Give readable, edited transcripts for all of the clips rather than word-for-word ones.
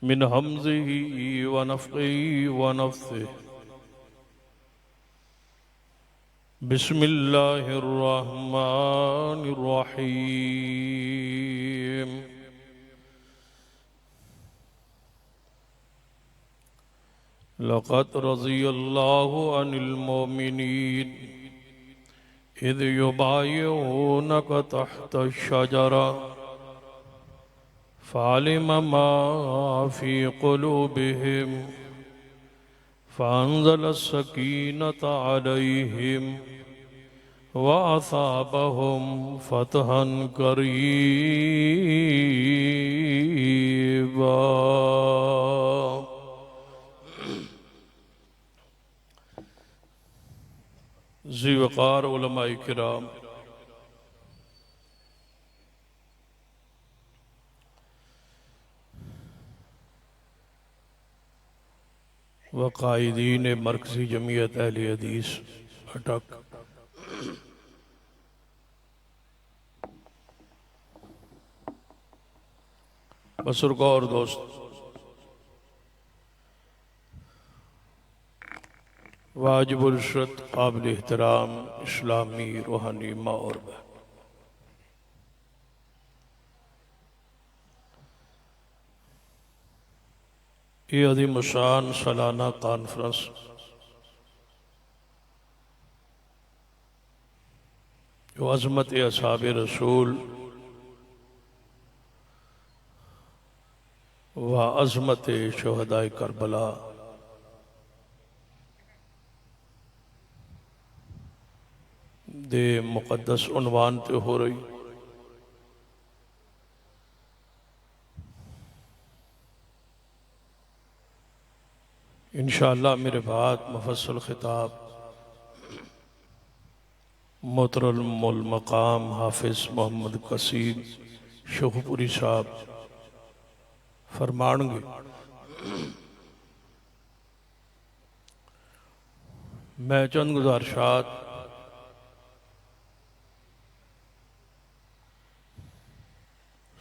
من همزه ونفخه ونفثه. بسم الله الرحمن الرحيم. لقد رضي الله عن المؤمنين إذ يبايعونك تحت الشجرة فعلم ما في قلوبهم فأنزل السكينة عليهم وأصابهم فتحا قريبا. ذی وقار علماء کرام، وقائدین مرکزی جمعیت اہل حدیث اٹک، بزرگوں اور دوست، واجب العشرت، قابل احترام اسلامی روحانی ماں اور بہن، یہ عظیم الشان سالانہ کانفرنس جو عظمت اصحاب رسول و عظمت شہداء کربلا دے مقدس عنوان تے ہو رہی، انشاءاللہ میرے بعد مفصل خطاب محترم المقام حافظ محمد قصید شوخپوری صاحب فرمان گے۔ میں چند گزارشات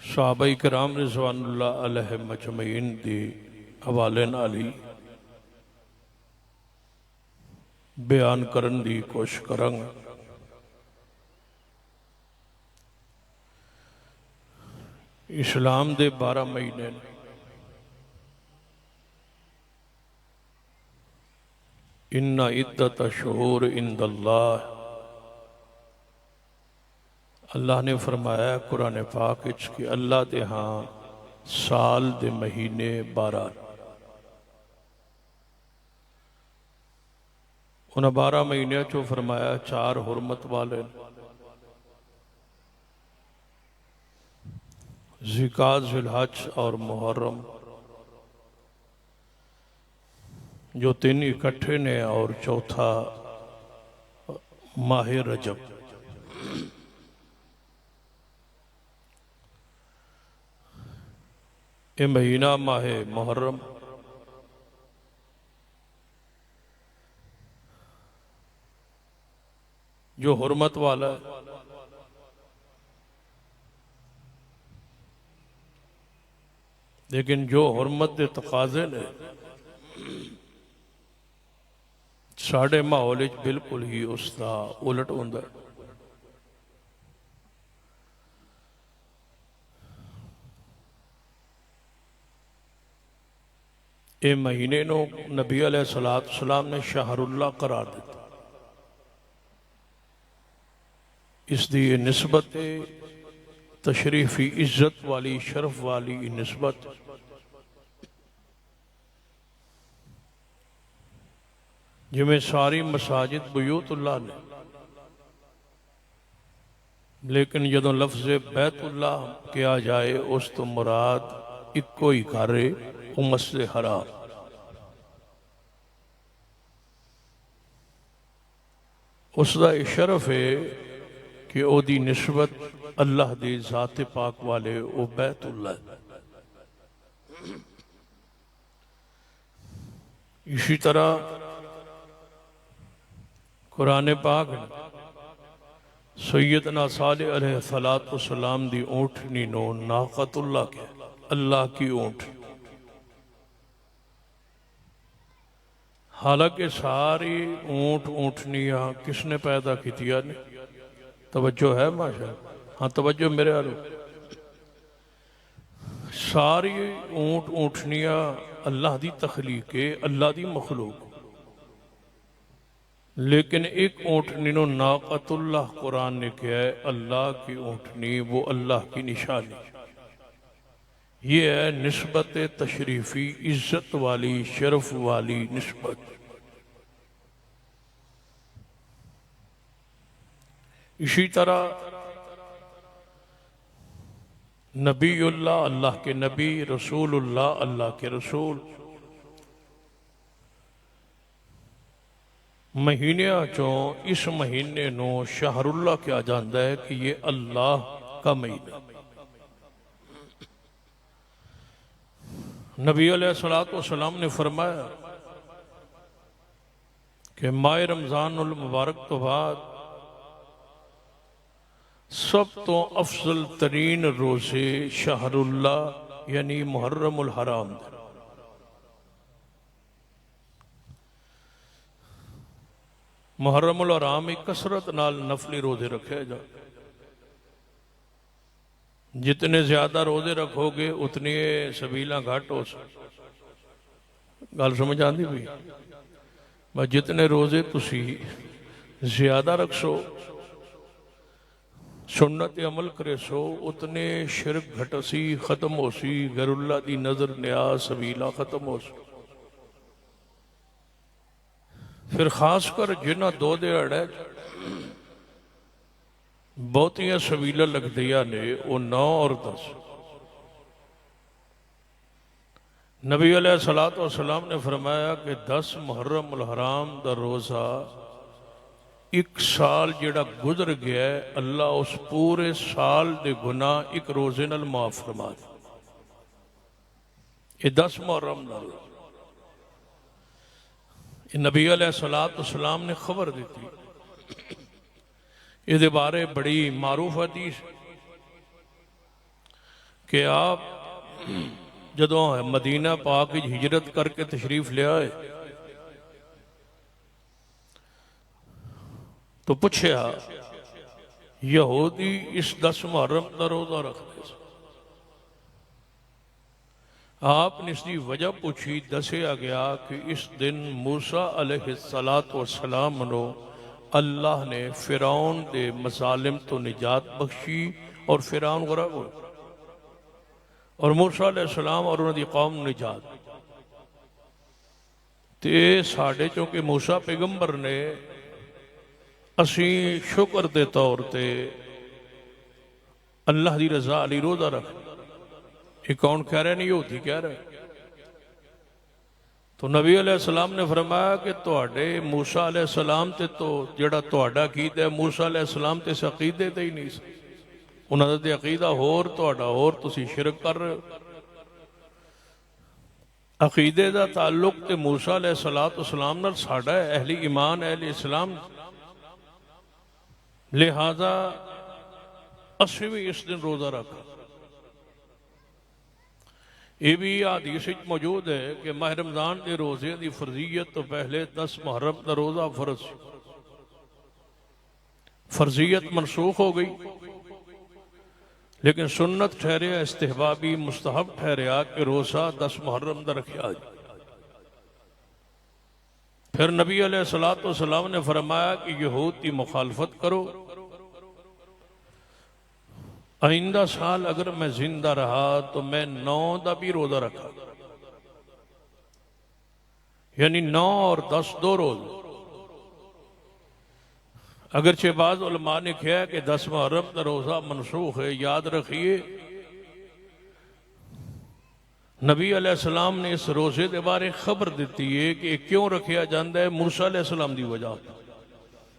صحابہ کرام رضوان اللہ علیہ مجمعین دی حوالے نالی بیان کرن دی کوشش کرنگ۔ اسلام دے 12 مہینے ان عدت شہور عند اللہ، اللہ نے فرمایا قرآن پاک اچھ کہ اللہ دے ہاں سال دے مہینے 12، انہاں 12 مہینے چو فرمایا 4 حرمت والے، ذوالقعدہ، ذوالحج اور محرم، جو 3 اکٹھے نے، اور چوتھا ماہ رجب۔ یہ مہینہ ماہ محرم جو حرمت والا ہے، لیکن جو حرمت دے تقاضے نے ساڑھے ماحول بالکل ہی اس دا الٹ ہوندہ ہے۔ اے مہینے نو نبی علیہ السلام نے شہر اللہ قرار دیتا، اس دی نسبت تشریفی عزت والی شرف والی نسبت جمیں ساری مساجد بیوت اللہ نے، لیکن جدوں لفظ بیت اللہ کیا جائے اس تو مراد اکو ہی کارے وہ مسجد حرام۔ اس دا شرف ہے کہ او دی نسبت اللہ دی ذات پاک والے او بیت اللہ۔ اسی طرح قرآن پاک سیدنا صالح علیہ السلام دی اونٹنی نو ناقت اللہ کے، اللہ کی اونٹ، حالانکہ ساری اونٹ اونٹنیاں کس نے پیدا کیتیا نے؟ توجہ ہے ماشاء؟ ہاں توجہ میرے آلو، ساری اونٹ اونٹنیاں اللہ دی تخلیق ہے، اللہ دی مخلوق، لیکن ایک اونٹنی نو ناقۃ اللہ قرآن نے کیا ہے اللہ کی اونٹنی، وہ اللہ کی نشانی، یہ ہے نسبت تشریفی، عزت والی، شرف والی نسبت۔ اسی طرح نبی اللہ، اللہ کے نبی، رسول اللہ، اللہ کے رسول، مہینے چوں اس مہینے نو شہر اللہ کیا جاندا ہے کہ یہ اللہ کا مہینہ۔ نبی علیہ السلام نے فرمایا کہ ماہ رمضان المبارک تو بعد سب تو افضل ترین روزے شہر اللہ یعنی محرم الحرام دے۔ محرم الحرام ایک کثرت نال نفلی روزے رکھے جا، جتنے زیادہ روزے رکھو گے اتنی سبیلاں گھٹ ہو سکتے، گل سمجھ آندی بھی بس جتنے روزے تسی زیادہ رکھ سو، سنت عمل کرے سو، اتنے شرک گھٹ سی، ختم ہو سی، غیر اللہ دی نظر نیاز سبیلہ ختم ہو سی۔ پھر خاص کر جنہ دو دیہڑے بہتیاں سبیلہ لگ دیا نے وہ 9 اور 10۔ نبی علیہ السلام نے فرمایا کہ 10 محرم الحرام دا روزہ ایک سال جڑا گزر گیا ہے اللہ اس پورے سال دے گناہ ایک روزے نال معاف فرما دے۔ یہ 10 محرم دا روزہ نبی علیہ السلام نے خبر دیتی، یہ بارے بڑی معروف حدیث کہ آپ جدوں مدینہ پاک ہجرت کر کے تشریف لے آئے تو پوچھیا یہودی اس 10 محرم دا روزہ رکھتے ہیں، آپ نے اس کی وجہ پوچھی، دسیا گیا کہ اس دن موسیٰ علیہ السلام نو اللہ نے فرعون دے مظالم تو نجات بخشی اور فرعون غرق ہو، اور موسیٰ علیہ السلام اور انہوں دی قوم نجات تے ساڑھے چونکہ موسیٰ پیغمبر نے اسی شکر دے طور تے اللہ دی رضا علی روزہ رکھ، یہ کون کہہ رہے نہیں ہوتی کہہ رہے؟ تو نبی علیہ السلام نے فرمایا کہ توڑے موسیٰ علیہ السلام تے تو جڑا توڑا عقیدہ ہے موسیٰ علیہ السلام تے سے عقیدے تے ہی نہیں سے، انہوں نے عقیدہ ہور توڑا ہور تسی شرک کر رہے ہو۔ عقیدے دا تعلق تے موسیٰ علیہ السلام نال ساڑھا ہے، اہل ایمان اہل اسلام، لہذا اسی بھی اس دن روزہ رکھا۔ یہ بھی حدیث موجود ہے کہ ماہ رمضان دے روزے دی فرضیت تو پہلے 10 محرم دا روزہ فرض، فرضیت منسوخ ہو گئی، لیکن سنت ٹھہریا، استحبابی مستحب ٹھہریا کہ روزہ 10 محرم دا رکھیا جائے۔ پھر نبی علیہ السلام نے فرمایا کہ یہود کی مخالفت کرو، آئندہ سال اگر میں زندہ رہا تو میں 9 دا بھی روزہ رکھا، یعنی 9 اور 10 دو روز۔ اگرچہ بعض علماء نے کہا کہ 10 محرم دا روزہ منسوخ ہے، یاد رکھیے نبی علیہ السلام نے اس روزے دے بارے خبر دیتی ہے کہ کیوں رکھیا جاندہ ہے، موسیٰ علیہ السلام دی وجہ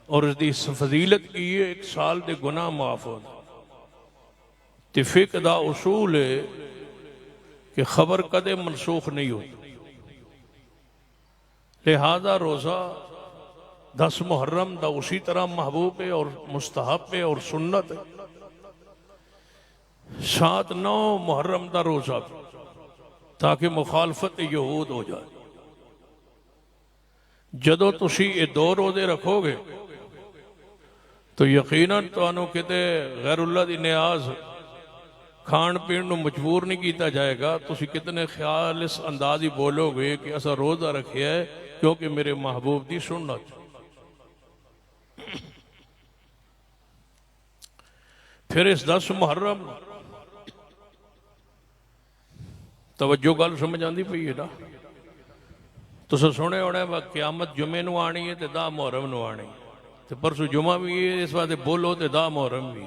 اور اس دی فضیلت کی ہے ایک سال دے گناہ معاف ہو۔ فقہ دا اصول ہے کہ خبر کدے منسوخ نہیں ہوتی، لہذا روزہ 10 محرم دا اسی طرح محبوب ہے اور مستحب ہے اور سنت ہے، 7 9 محرم دا روزہ تاکہ مخالفت یہود ہو جائے۔ ਜਦੋਂ ਤੁਸੀਂ ਇਹ 2 ਰੋਜ਼ੇ ਰੱਖੋਗੇ تو یقیناً تانوں کتے غیر اللہ دی نیاز کھان پین نو مجبور نہیں کیتا جائے گا. تسی کتنے خیال اس اندازی بولو گے کہ ایسا روزہ رکھیا ہے کیونکہ میرے محبوب دی سنت. پھر اس 10 محرم توجہ گل سمجھ آندی پئی ہے نا. تسا سنے ہونے قیامت جمعے نو آنی ہے تے 10 محرم نو آنی ہے تے پرسو جمعہ بھی ہے. اس واسطے بولو تے 10 محرم بھی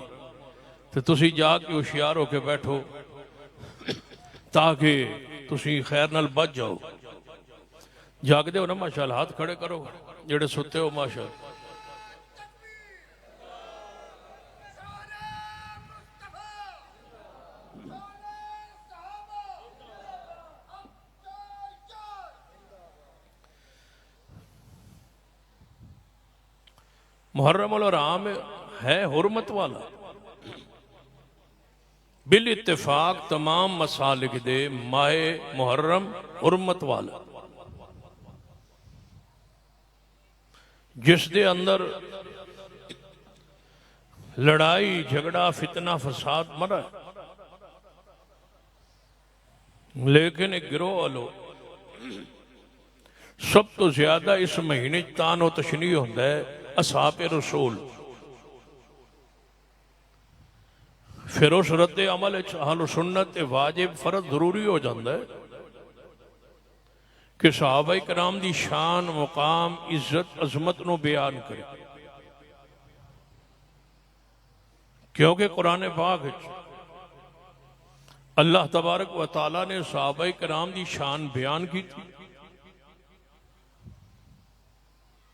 تے تسی جا کے ہوشیار ہو کے بیٹھو تاکہ تسی خیر نال بچ جاؤ. جاگ دے ہو نا ماشاءاللہ, ہاتھ کھڑے کرو جڑے ستے ہو ماشاءاللہ. محرم الحرام ہے حرمت والا, بالاتفاق تمام مسالک دے ماہ محرم حرمت والا, جس دے اندر لڑائی جھگڑا فتنہ فساد مرا ہے. لیکن ایک گروہ والو سب تو زیادہ اس مہینے تان و تشنیع ہوتا ہے اصحاب رسول. پھر اس رد عمل اہل سنت واجب فرض ضروری ہو جاتا ہے کہ صحابہ کرام دی شان مقام عزت عظمت نو بیان کرے, کیونکہ قرآن پاک اللہ تبارک و تعالیٰ نے صحابہ کرام دی شان بیان کی تھی,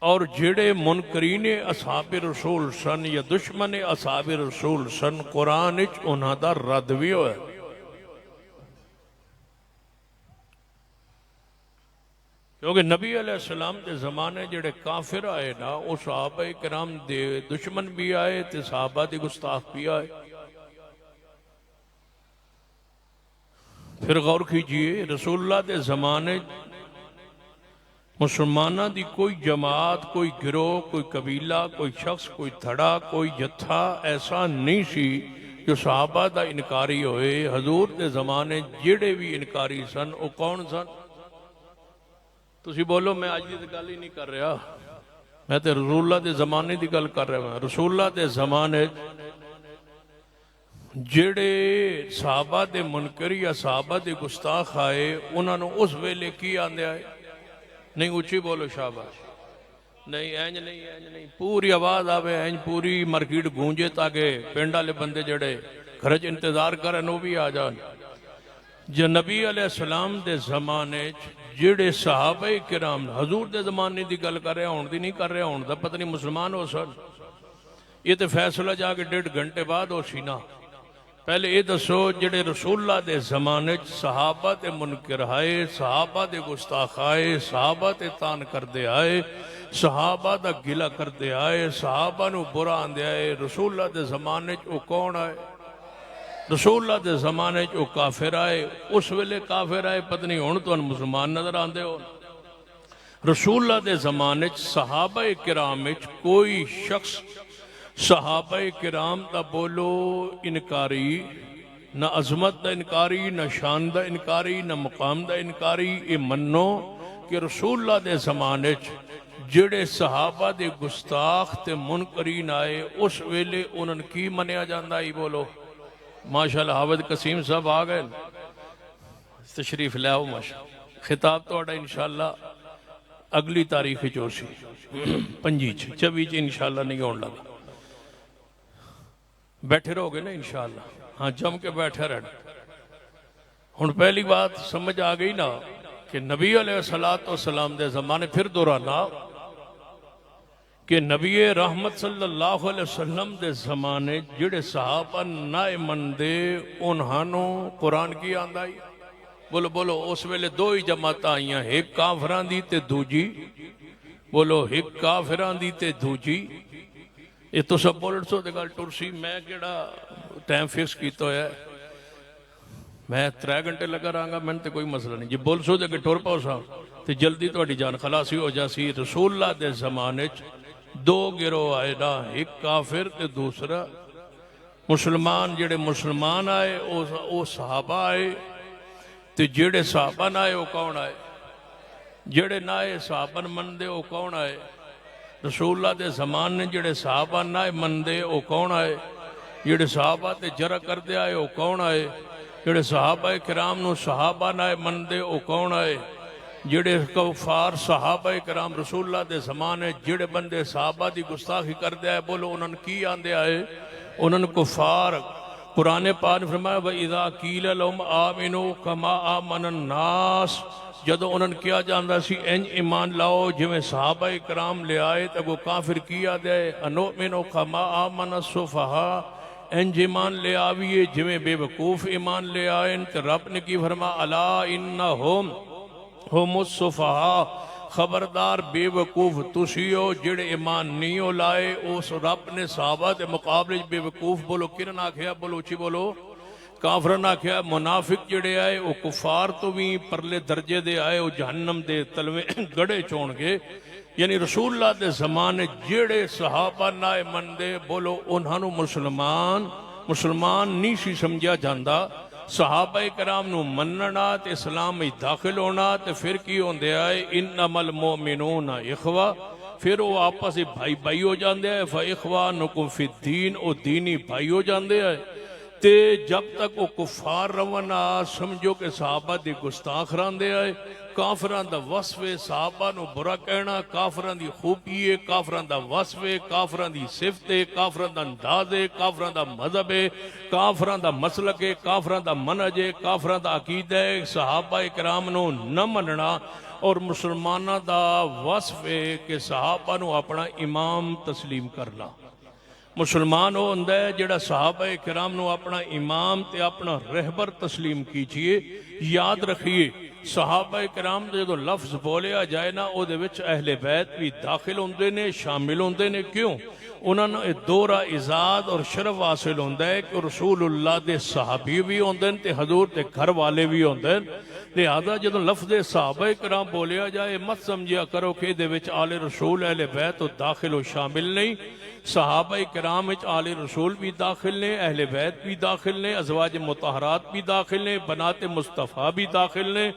اور جڑے منکرین اصحاب رسول سن یا دشمن اصحاب رسول سن قرآن انہاں دا رد بھی ہوئے. کیونکہ نبی علیہ السلام دے زمانے جڑے کافر آئے نا وہ صحابہ کرام دے دشمن بھی آئے تے صحابہ دی گستاخ بھی آئے. پھر غور کیجئے رسول اللہ دے زمانے مسلمانہ دی کوئی جماعت, کوئی گروہ, کوئی قبیلہ, کوئی شخص, کوئی تھڑا, کوئی جتھا ایسا نہیں سی جو صحابہ دا انکاری ہوئے. حضور دے زمانے جڑے بھی انکاری سن وہ کون سن؟ تسی بولو میں آج دی گل ہی نہیں کر رہا, میں تے رسول اللہ دے زمانے دی گل کر رہا ہوں. رسول اللہ دے زمانے جڑے صحابہ دے منکری یا صحابہ دے گستاخ آئے انہوں نے اس ویلے کی آندے آئے. نہیں اچھی بولو شاباش, نہیں اینج نہیں, پوری آواز آوے, اینج پوری مارکیٹ گونجے تاکہ پنڈ والے بندے جڑے گھرچ انتظار کریں وہ بھی آ جان. جو نبی علیہ السلام دے زمانے جڑے صحابہ کرام حضور دے زمانے دی گل کر رہے ہوں دی نہیں کر رہے ہوں دا پتہ نہیں مسلمان ہو سن. یہ تے فیصلہ جا کے 1.5 گھنٹے بعد ہو سی نا. پہلے یہ دسو جڑے رسول اللہ دے زمانے صحابہ دے منکر آئے, صحابہ دے گستاخ آئے, صحابہ دے تان کر دے آئے, صحابہ دا گلہ کر دے آئے, صحابہ نو برا آن دے آئے, رسول اللہ دے زمانے وہ کون آئے؟ رسول اللہ دے زمانے وہ کافر آئے. اس ویلے کافر آئے پتہ نہیں ہون تو ان مسلمان نظر آن دے ہو. رسول اللہ دے زمانے صحابہ کرام کوئی شخص صحابہ کرام دا بولو انکاری, نہ عظمت دا انکاری, نہ شان دا انکاری, نہ مقام دا انکاری. یہ منو کہ رسول اللہ دے زمانے جڑے صحابہ دے گستاخ تے منکرین آئے اس ویلے انہوں کی منیا جاندہ ہی بولو. ماشاءاللہ حافظ قسیم صاحب آ گئے, تشریف لے آؤ ماشاءاللہ. خطاب تو اڑا انشاءاللہ اگلی تاریخ چوسی 25 انشاءاللہ نہیں ہون لگا. بیٹھے رہو گے نا انشاءاللہ, ہاں جم کے بیٹھے رہنا. ہن پہلی بات سمجھ آ گئی نا کہ نبی علیہ السلام دے زمانے پھر دہرانا کہ نبی رحمت صلی اللہ علیہ وسلم دے زمانے جڑے صحابہ نائے مندے انہانوں قرآن کی آندائی. بولو بولو اس ویلے 2 ہی جماعت آئیاں, ایک کافران دی تے دوجی. بولو ایک کافران دی تے دوجی. یہ تو سب بولڑ سو دے گل ٹرسی. میں کیڑا ٹائم فکس کیتا ہے, میں 3 گھنٹے لگا رہا گا, میں تے کوئی مسئلہ نہیں. جی بول سو دے کہ ٹور پاؤ صاحب تے جلدی تہاڈی جان خلاصی ہو جاسی۔ رسول اللہ دے زمانے دو گروہ آئے نا، ایک کافر تے دوسرا مسلمان۔ جڑے مسلمان آئے او صحابہ آئے، تے جڑے صحابہ نہ آئے او کون آئے؟ جڑے نہ آئے صحابہ مندے او کون آئے؟ رسول اللہ دے زمان نے جڑے صحابہ نہ مندے او کون آئے؟ جڑے صحابہ تے جرہ کر دے آئے او کون آئے؟ جڑے صحابہ کرام نو صحابہ نہ مندے او کون آئے؟ جڑے کفار صحابہ کرام رسول اللہ دے زمانے جڑے بندے صحابہ دی گستاخی کر دے آئے، بولو انہوں نے کی آندے آئے؟ انہوں نے کفار۔ قرآن پاک نے فرمایا وَإِذَا قِيلَ لَهُمْ آمِنُوا كَمَا آمَنَ النَّاسُ، جدو انہوں نے کیا جاندہ سی انج ایمان لاؤ جویں صحابہ کرام لے آئے، تب وہ کافر کیا دے اَنُؤْمِنُوا كَمَا آمَنَ السُّفَهَاءُ، انج ایمان لے آویے جویں بے وقوف ایمان لے آئے۔ تو رب نے کی فرما اَلَا إِنَّهُمْ ہم السفہاء، خبردار بے وقوف تسیو جڑے ایمان نیو لائے۔ اس رب نے صحابہ دے مقابلے بے وقوف بولو کنن آکھیا؟ بولو اچھی بولو، کافرن آکھیا۔ منافق جڑے آئے وہ کفار تو بھی پرلے درجے دے آئے، وہ جہنم دے تلوے گڑے چون گے۔ یعنی رسول اللہ دے زمانے جڑے صحابہ نائے مندے، بولو انہوں مسلمان نہیں سی سمجھا جاندہ۔ صحابہ کرام نو مننا تے اسلام میں داخل ہونا تے پھر کی ہوندے آئے انما المؤمنون اخوہ، پھر وہ آپس بھائی ہو جاندے آئے فاخوانکم فی الدین، او دینی بھائی ہو جاندے آئے۔ تے جب تک وہ کفار رونا سمجھو کہ صحابہ دی گستاخ راندے آئے۔ کافران دا وصفے صحابہ نو برا کہنا، کافران دی خوبیے، کافران دا وصفے، کافران دی صفتے، کافران دا اندازے، کافران دا مذہبے، کافران دا مسلکے، کافران دا منہجے، کافران دا عقیدہ، صحابہ کرام نو نہ مننا۔ اور مسلمانہ دا وصفے کہ صحابہ نو اپنا امام تسلیم کرنا۔ مسلمان ہو اندہ ہے جڑا صحابہ کرام نو اپنا امام تے اپنا رہبر تسلیم کیجئے۔ یاد رکھیے صحابہ کرام دے جو لفظ بولیا جائے نا، او دے وچ اہل بیت بھی داخل ہوندے نے، شامل ہوندے نے۔ کیوں؟ انہوں نے دورہ عزاد اور شرف حاصل ہوندہ ہے کہ رسول اللہ دے صحابی بھی ہوندے تے حضور تے گھر والے بھی ہوندے۔ لہذا جدو لفظ صحابہ کرام بولیا جائے مت سمجھیا کرو کہ دے وچ آل رسول اہل بیت داخل و شامل نہیں۔ صحابہ کرام وچ آل رسول بھی داخل نے، اہل بیت بھی داخل نے، ازواج مطہرات بھی داخل نے، بنات مصطفیٰ بھی داخل نے،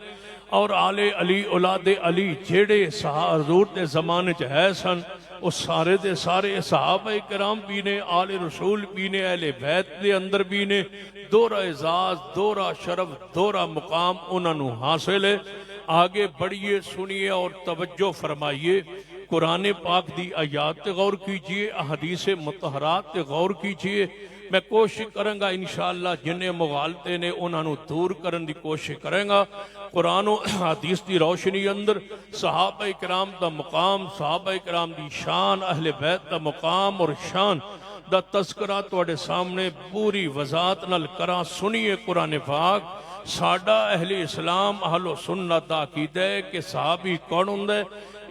اور آل علی اولاد علی جیڑے حضور دے زمانے چ ہے سن، وہ سارے دے سارے صحابہ کرام بھی نے، آل رسول بھی نے، اہل بیت دے اندر بھی نے۔ دورہ اعزاز، دورہ شرف، دورہ مقام انہوں نے حاصل ہے۔ آگے بڑھئے، سنیے اور توجہ فرمائیے۔ قرآن پاک دی آیات غور کیجئے، احادیث مطہرات غور کیجئے۔ میں کوشش کروں گا انشاءاللہ جنہیں مغالطے نے انہوں نے دور کرن دی کوشش کریں گا۔ قرآن و حدیث دی روشنی اندر صحابہ کرام دا مقام، صحابہ کرام دی شان، اہل بیت دا مقام اور شان دا تذکرہ توڑے سامنے پوری وضاحت نال کرا۔ سنیے قرآن پاک۔ ساڈا اہل اسلام اہل و سنت دا عقیدہ ہے کہ صحابی کون ہوندے؟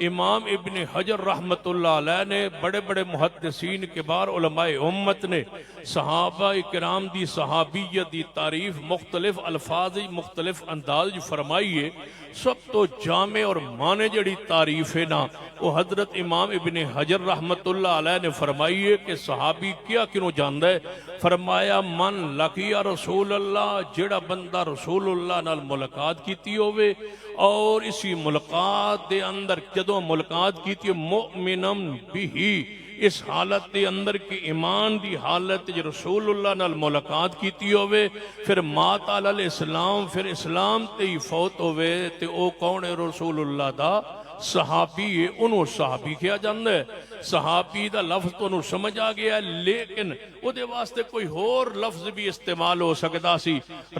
امام ابن حجر رحمت اللہ علیہ نے، بڑے بڑے محدثین کبار علماء امت نے صحابہ کرام دی صحابیت دی تعریف مختلف الفاظ مختلف انداز فرمائیے۔ سب تو جامع اور مانے جڑی تعریف ہے نا، وہ حضرت امام ابن حجر رحمت اللہ علیہ نے فرمائیے کہ صحابی کیا کنوں جاندہ ہے؟ فرمایا من لقی رسول اللہ، جڑا بندہ رسول اللہ نال ملاقات کیتی ہوئے اور اسی ملاقات دے اندر جدو ملاقات کیتی مؤمنم بھی، اس حالت دے اندر کی ایمان دی حالت جو رسول اللہ نال ملاقات کیتی ہوئے، پھر مات علی اسلام، پھر اسلام تے ہی فوت ہوئے، تے او کون ہے؟ رسول اللہ دا صحابی ہے۔ انہوں صحابی کیا جاندہ ہے؟ صحابی دا لفظ تو انہوں سمجھ آ گیا ہے، لیکن وہ دے واسطے کوئی اور لفظ بھی استعمال ہو سکتا سی۔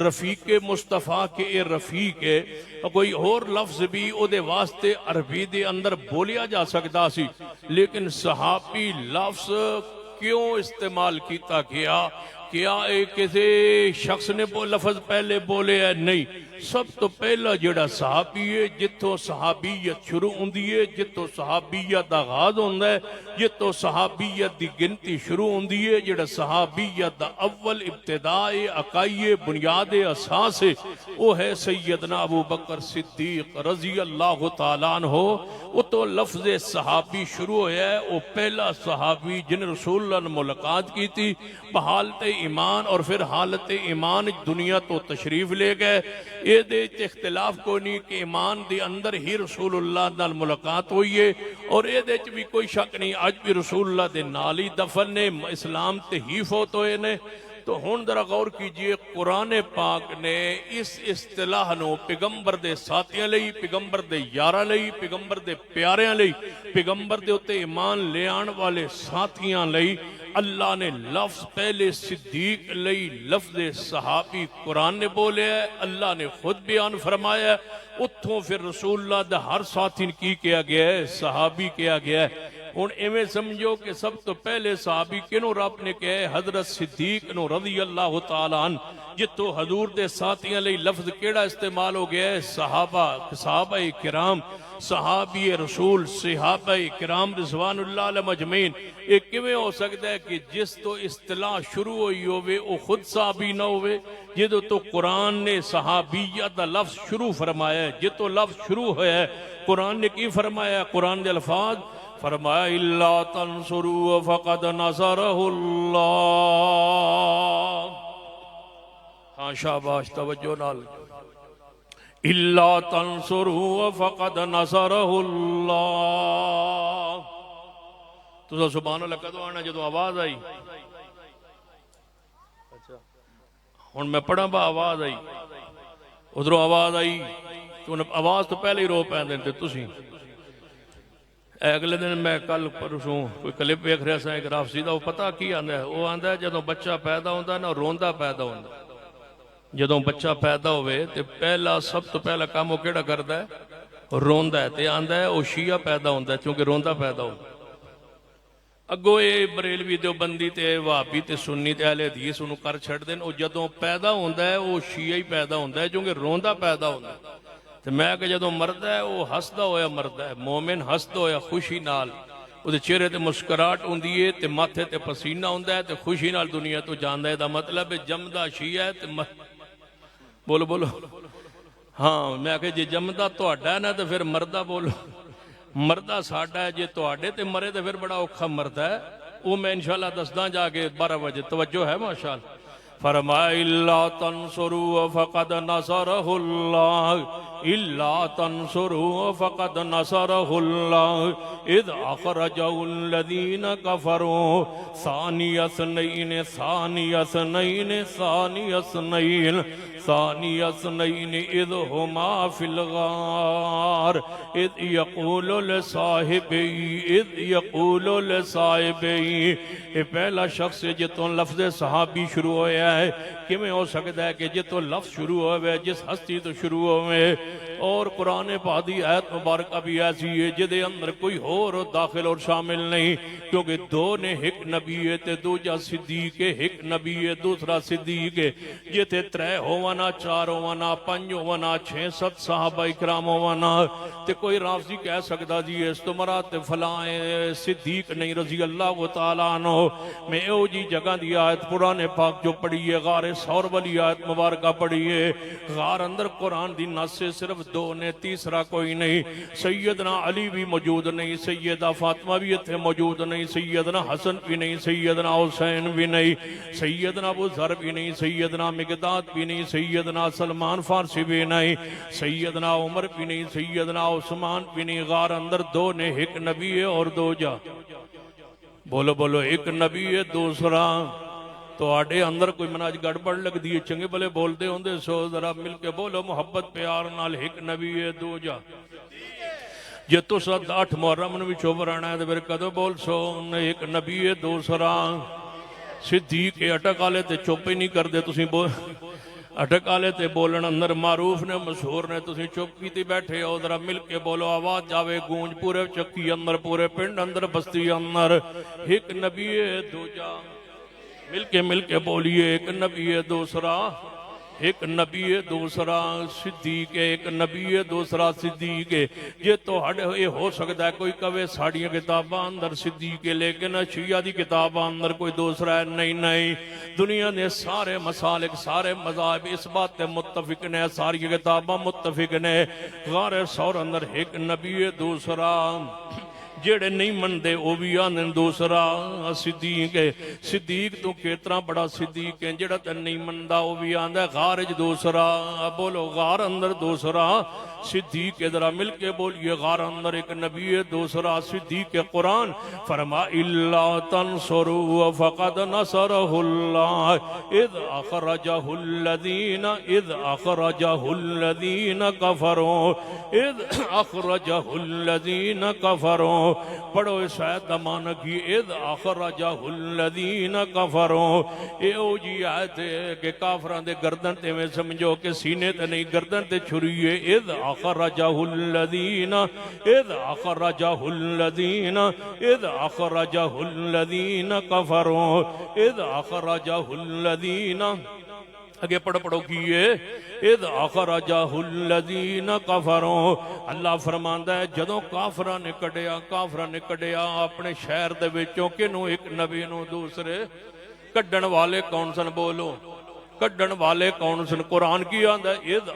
رفیق مصطفیٰ کے اے رفیق ہے، کوئی اور لفظ بھی وہ دے واسطے عربی دے اندر بولیا جا سکتا سی، لیکن صحابی لفظ کیوں استعمال کیتا گیا؟ کیا کسی شخص نے لفظ پہلے بولے ہے؟ نہیں، سب تو پہلا جڑا صحابی ہے، جتوں صحابیت شروع ہوندی ہے، جتوں صحابیت دا آغاز ہوندا ہے، جتوں صحابیت دی گنتی شروع ہوندی ہے، جڑا صحابیت دا اول ابتداء اکائی بنیاد اساس ہے، وہ ہے سیدنا ابو بکر صدیق رضی اللہ تعالیٰ عنہ۔ وہ تو لفظ صحابی شروع ہویا ہے، وہ پہلا صحابی جن رسول اللہ نے ملاقات کی تھی بحالت ایمان، اور پھر حالت ایمان دنیا تو تشریف لے گئے۔ یہ دے اختلاف کو نہیں کہ ایمان دے اندر ہی رسول اللہ نال ملاقات ہوئی ہے، اور یہ دے بھی کوئی شک نہیں آج بھی رسول اللہ دے نالی دفن نے اسلام تے ہی فوت ہوئے نے۔ تو ہون ذرا غور کیجئے، قرآن پاک نے اس اصطلاح نو پیغمبر دے ساتھیاں لئی، پیغمبر دے یاراں لئی، پیغمبر دے پیاریاں لئی، پیغمبر دے اتے ایمان لے آن والے ساتھیاں لئی اللہ نے لفظ پہلے صدیق لئی لفظ صحابی قرآن نے بولے ہے، اللہ نے خود بیان فرمایا ہے، اتھوں پھر رسول اللہ دا ہر ساتھی کی کیا گیا ہے، صحابی کیا گیا ہے۔ ہن ایویں سمجھو کہ سب تو پہلے صحابی کنوں رب نے کہے حضرت صدیق نو رضی اللہ تعالیٰ عنہ، جتوں حضور دے ساتھیاں لئی لفظ کیڑا استعمال ہو گیا ہے؟ صحابہ کرام، صحابی رسول، صحابہ کرام رضوان اللہ علیہ مجمعین۔ ایک کیویں ہو سکتا ہے کہ جس تو اصطلاح شروع ہوئی ہوئے وہ خود صحابی نہ ہوئے؟ جدو تو قرآن نے صحابیت دا لفظ شروع فرمایا ہے، جتو لفظ شروع ہویا ہے قرآن نے کی فرمایا ہے؟ قرآن دے الفاظ فرمایا اِلَّا تَنْصُرُوا فَقَدْ نَصَرَهُ اللَّهُ۔ ہاں شاباش، توجہ نال، اِلَّا تَنْصُرُوا فَقَدْ نَصَرَهُ اللَّهُ۔ تو سبحان اللہ کدو آنا جدو آواز آئی؟ ہن میں پڑھا با آواز آئی، ادھروں آواز آئی تو آواز تو پہلے ہی رو پہ دیتے تسی۔ اگلے دن میں کل پرسوں کوئی کلپ ویکھ رہا سا ایک رافضی دا، وہ پتہ کی آندا ہے؟ وہ آندا ہے جدوں بچہ پیدا ہوندا ہے نا روندا پیدا ہوندا ہے۔ جدوں بچہ پیدا ہوئے تے پہلا سب تو پہلا کام وہ کیڑا کردا ہے؟ روندا ہے۔ تے آندا ہے وہ شیعہ پیدا ہوندا ہے کیونکہ روندا پیدا ہوندا ہے۔ اگو اے بریلوی دیوبندی تے وہابی تے سنی تے اہل حدیث انہوں کر چھڑ دین، وہ جدوں پیدا ہوندا ہے وہ شیعہ ہی پیدا ہوندا ہے کیونکہ روندا پیدا ہوندا ہے۔ تو میں کہ جدوں مرد ہے وہ ہسدا ہویا مرد ہے، مومن ہسدا ہویا خوشی نال، وہ چہرے تے مسکراہٹ ہوندی ہے تے ماتھے تے پسینہ ہوندا ہے تے خوشی نال دنیا تو جاندا ہے۔ دا مطلب ہے جمدا شیعہ ہے تے بولو بولو ہاں، میں کہ جی جمدا تہاڈا ہے نا تے پھر مردہ بولو، مردہ ساڈا ہے، جی تہاڈے تے مرے تے پھر بڑا اوکھا مردا ہے۔ وہ میں انشاءاللہ دسداں جا کے 12 بجے، توجہ ہے ماشاءاللہ۔ فرمایا اِلَّا تَنْصُرُوا فَقَدْ نَصَرَهُ اللَّهُ اِلَّا تَنْصُرُوا فَقَدْ نَصَرَهُ اللَّهُ اِذْ أَخْرَجَهُ الَّذِينَ كَفَرُوا ثَانِيَ اثْنَيْنِ ثَانِيَ اثْنَيْنِ إِذْ هُمَا فِي الْغَارِ إِذْ يَقُولُ لِصَاحِبِهِ۔ یہ پہلا شخص ہے جتوں لفظ صحابی شروع ہویا ہے۔ کیویں ہو سکتا ہے کہ جتوں لفظ شروع ہوئے جس ہستی تو شروع ہوئے؟ اور قرآن پاک دی آیت مبارکہ بھی ایسی ہے جدے اندر کوئی اور داخل اور شامل نہیں، کیونکہ دو نے ایک نبی ہے تے دوجا صدیق ہے، ایک نبی ہے دوسرا صدیق ہے۔ جتے 3 ہووانا، 4 ہووانا، 5 ہووانا، 6 7 صحابہ اکرام ہووانا، تے کوئی رافضی کہہ سکتا جی اس تو مراد فلاں صدیق نہیں رضی اللہ تعالیٰ عنہ۔ میں او جی جگہ دی آیت قرآن پاک جو پڑھی ہے، غار ثور والی آیت مبارکہ پڑھی ہے، غار اندر قرآن دی نص سے صرف 2 نے، تیسرا کوئی نہیں۔ سیدنا علی بھی موجود نہیں، سیدہ فاطمہ بھی اتنے موجود نہیں، سیدنا حسن بھی نہیں، سیدنا حسین بھی نہیں، سیدنا ابو ذر بھی نہیں، سیدنا مقداد بھی نہیں، سیدنا سلمان فارسی بھی نہیں، سیدنا عمر بھی نہیں، سیدنا عثمان بھی نہیں۔ غار اندر 2 نے، ایک نبی ہے اور 2 جا بولو بولو، ایک نبی ہے دوسرا۔ تو آڑے اندر کوئی مناج گڑبڑ لگ دیئے، چنگے بلے بول دے ہوندے سو ذرا مل کے بولو محبت پیار نال، ایک نبی ہے 2 جا۔ جے تو ساتھ 8 محرم نے بھی چوبر آنا ہے تو پھر کدو بول سو ایک نبی ہے دوسرا۔ صدیق اٹک آلے تے چوپے نہیں کر دے، تسی اٹک آلے تے بولن اندر معروف نے مشہور نے، تسی چپ کی تی بیٹھے ہو، ذرا مل کے بولو آواز جاوے گونج پورے چکی اندر، پورے پنڈ اندر، بستی اندر، ایک نبی ہے 2 جا۔ مل کے بولیے ایک نبی ہے دوسرا ایک نبی ہے دوسرا صدیق ہے ایک نبی ہے دوسرا صدیق ہے یہ تو یہ ہو سکتا ہے کوئی کہے ساڑیاں کتاباں اندر صدیق ہے لیکن شیعہ دی کتاباں اندر کوئی دوسرا ہے نہیں دنیا نے سارے مسالک سارے مذاہب اس بات تے متفق نے ساری کتاباں متفق نے غار سور اندر ایک نبی ہے دوسرا جیڑے نہیں مندے وہ بھی آنے دوسرا صدیق ہے صدیق تو کتنا بڑا صدیق ہے جیڑا تے نہیں مندہ وہ بھی آنے غارج دوسرا بولو غار اندر دوسرا صدیق ادھرا مل کے بولیے غار اندر ایک نبی ہے دوسرا صدیق قرآن فرما اللہ تنصروا فقد نصرہ اللہ اذ اخرجہ الذین کفروا اذ اخرجہ الذین کفروا پڑھو اس آیت دا معنی کی اذ اخرجہ الذین کفروا اے او جی آیت ہے کہ کافران دے گردن تے میں سمجھو کہ سینے تے نہیں گردن تے چھریے اذ اخرجہ الذین اذ اخرجہ الذین اذ اخرجہ الذین کفروا اذ اخرجہ الذین اگے پڑھو کیے اذ اخرجہ الذین کفروا اللہ فرماندا ہے جدوں کافراں نے کڈیا اپنے شہر دے وچوں کنوں ایک نبی نو دوسرے کڈن والے کون سن بولو کڈن والے کون سن قرآن کی آندا ہے اذ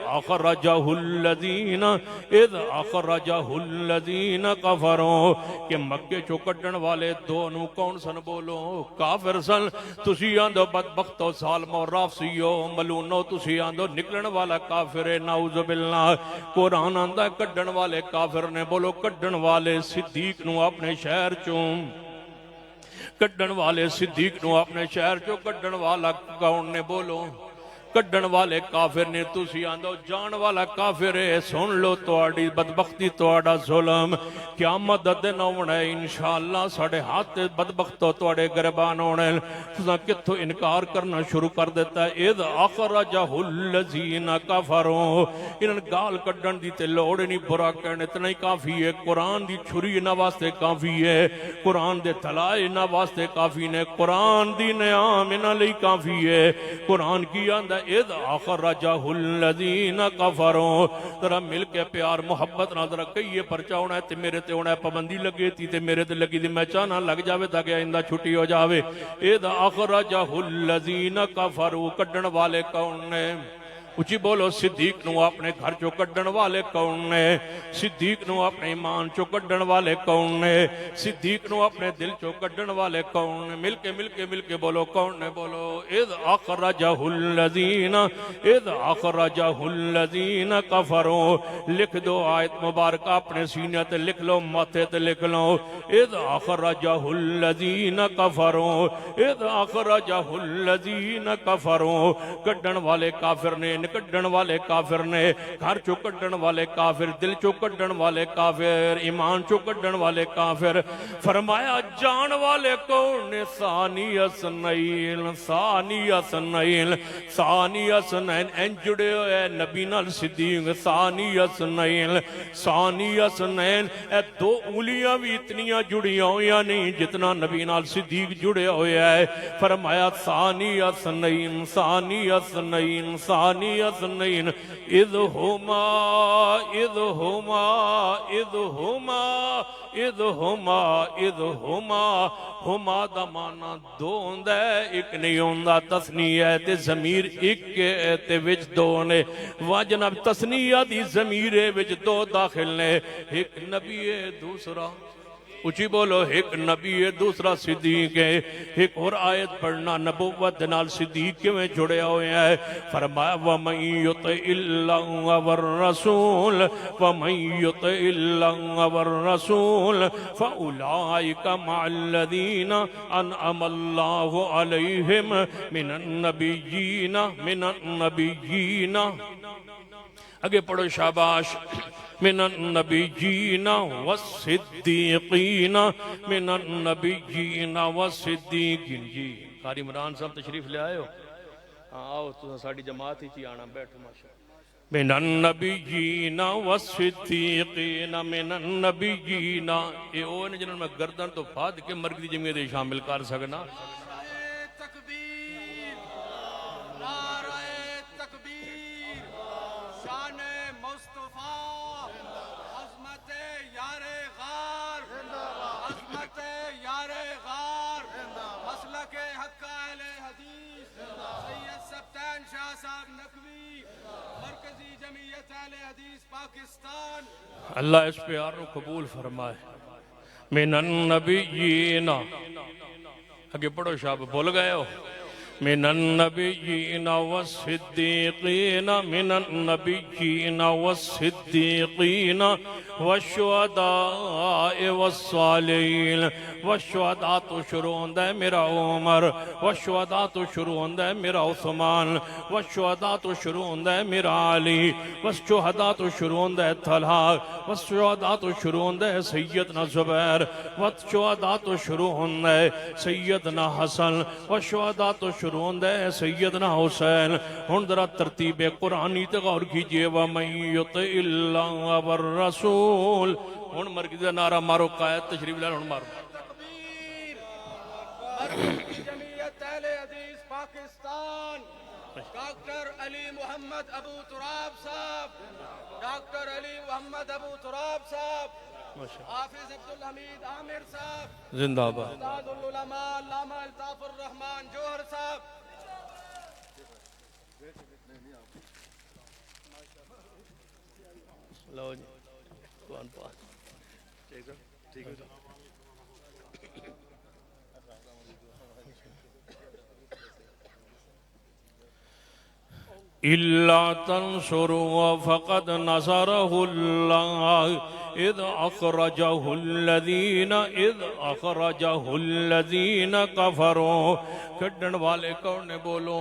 اخرجہ الذین کفروا کہ مکے چو کڈن والے دونوں کون سن بولو کافر سن تسی آندو بدبختو سالمو رافسیو ملونو تسی آندو نکلن والا کافر ہے نعوذ باللہ قرآن آندا ہے کڈن والے کافر نے بولو کڈن والے صدیق نو اپنے شہر چوں کڈن والے صدیق نو اپنے شہر چو کڈن والا کون نے بولو کڈن والے کافر نے تسی آندو جان والا کافر ہے سن لو توڑی بدبختی توڑا ظلم قیامت دن ہونا ہے انشاءاللہ ساڑھے ہاتھ بدبختو توڑے گربان ہونے تسا کتھو انکار کرنا شروع کر دیتا ہے اذ اخرجہ الذین کفروا انہاں گال کڈن دی تے لوڑ نہیں برا کہنے اتنا ہی کافی ہے قرآن دی چھری نہ واسطے کافی ہے قرآن دے تلائے نہ واسطے کافی نے قرآن دی نعام انہاں لئی کافی ہے قرآن کی آندہ اذ اخرجہ الذین کفروا ذرا مل کے پیار محبت نہ ذرا کئیے پرچا ہونا ہے تے میرے تے ہونا ہے پابندی لگے تھی تے میرے تے لگی دی میں چاہنا لگ جاوے تاکہ آئندہ چھٹی ہو جاوے اذ اخرجہ الذین کفروا کڈن والے کون نے اچھی بولو صدیق نو اپنے گھر چو کڈن والے کون نے صدیق نو اپنے ایمان چو کڈن والے کون نے صدیق نو اپنے دل چو کڈن والے کون نے مل کے بولو کون نے بولو اذ اخرجہ الذین کفروا لکھ دو آیت مبارکہ اپنے سینے تے لکھ لو ماتھے تے لکھ لو اذ اخرجہ الذین کفروا اذ اخرجہ الذین کفروا کڈن والے کافر نے کڈن والے کافر نے گھر چو کڈن والے کافر دل چو کڈن والے کافر ایمان چو کڈن والے کافر فرمایا جان والے کون نے ثانی اثنین این جڑے ہوئے نبی نال صدیق ثانی اثنین اے دو اولیاں بھی اتنیاں جڑیاں ہویا نہیں جتنا نبی نال صدیق جڑے ہوئے ہے فرمایا ثانی اثنین اثنین اذ ہما دا مانا دو ہوندا ہے ایک نہیں ہوندا تثنیہ ہے تے ضمیر ایک تے وچ دو نے واجنب تثنیہ دی ضمیر وچ دو داخل نے ایک نبی ہے دوسرا اچھی بولو ایک نبی ہے دوسرا صدیق ہے ایک اور آیت پڑھنا نبوت نال صدیق کے میں جڑے ہوئے ہیں فرمایا وَمَن يُطِعِ اللَّهَ وَالرَّسُولَ وَمَن يُطِعِ اللَّهَ وَالرَّسُولَ فَأُولَئِكَ مَعَ الَّذِينَ أَنْعَمَ اللَّهُ عَلَيْهِمْ مِنَ النَّبِيِّينَ اگے پڑھو شاباش من النبیین والصدیقین من النبیین والصدیقین جی قاری عمران صاحب تشریف لے آئے ہو آؤ تو ساڑی جماعت ہی چی آنا بیٹھو ماشاءاللہ من النبیین والصدیقین من النبیین اے اوہ نے جنہوں میں گردن تو فاد کے مرگ دی جمعیت شامل کر سکنا اللہ اس پیار کو قبول فرمائے. من النبیین، آگے پڑھو شاہ بھول گئے ہو. من النبیین والصدیقین، من النبیین والصدیقین والشہداء والصالحین. والشہداء تو شروع ہوندہ ہے میرا عمر، والشہداء تو شروع ہوندہ ہے میرا عثمان، والشہداء تو شروع ہوندہ ہے میرا علی، والشہداء تو شروع ہوندہ ہے طلحہ، والشہداء تو شروع ہوندہ ہے سیدنا زبیر، والشہداء تو شروع ہوندہ ہے سیدنا حسن، والشہداء تو شروع ہوندہ ہے سیدنا حسین. ہن ذرا ترتیب قرآنی تے غور کیجئے. وَمَن يُطِعِ اللَّهَ وَالرَّسُولَ. ہن مرکز نعرہ مارو، قائد تشریف لے ہن مارو. جمعیت اہل حدیث پاکستان، ڈاکٹر علی محمد ابو تراب صاحب، ڈاکٹر علی محمد ابو تراب صاحب، حافظ عبدالحمید عامر صاحب، زندہ باد. استاد العلماء علامہ الطاف الرحمن جوہر صاحب. لو جی کون پاس ٹھیک ہے. إِلَّا تَنْصُرُوا فَقَدْ نَصَرَهُ اللَّهُ إِذْ أَخْرَجَهُ الَّذِينَ كَفَرُوا. کڈن والے کون نے بولو،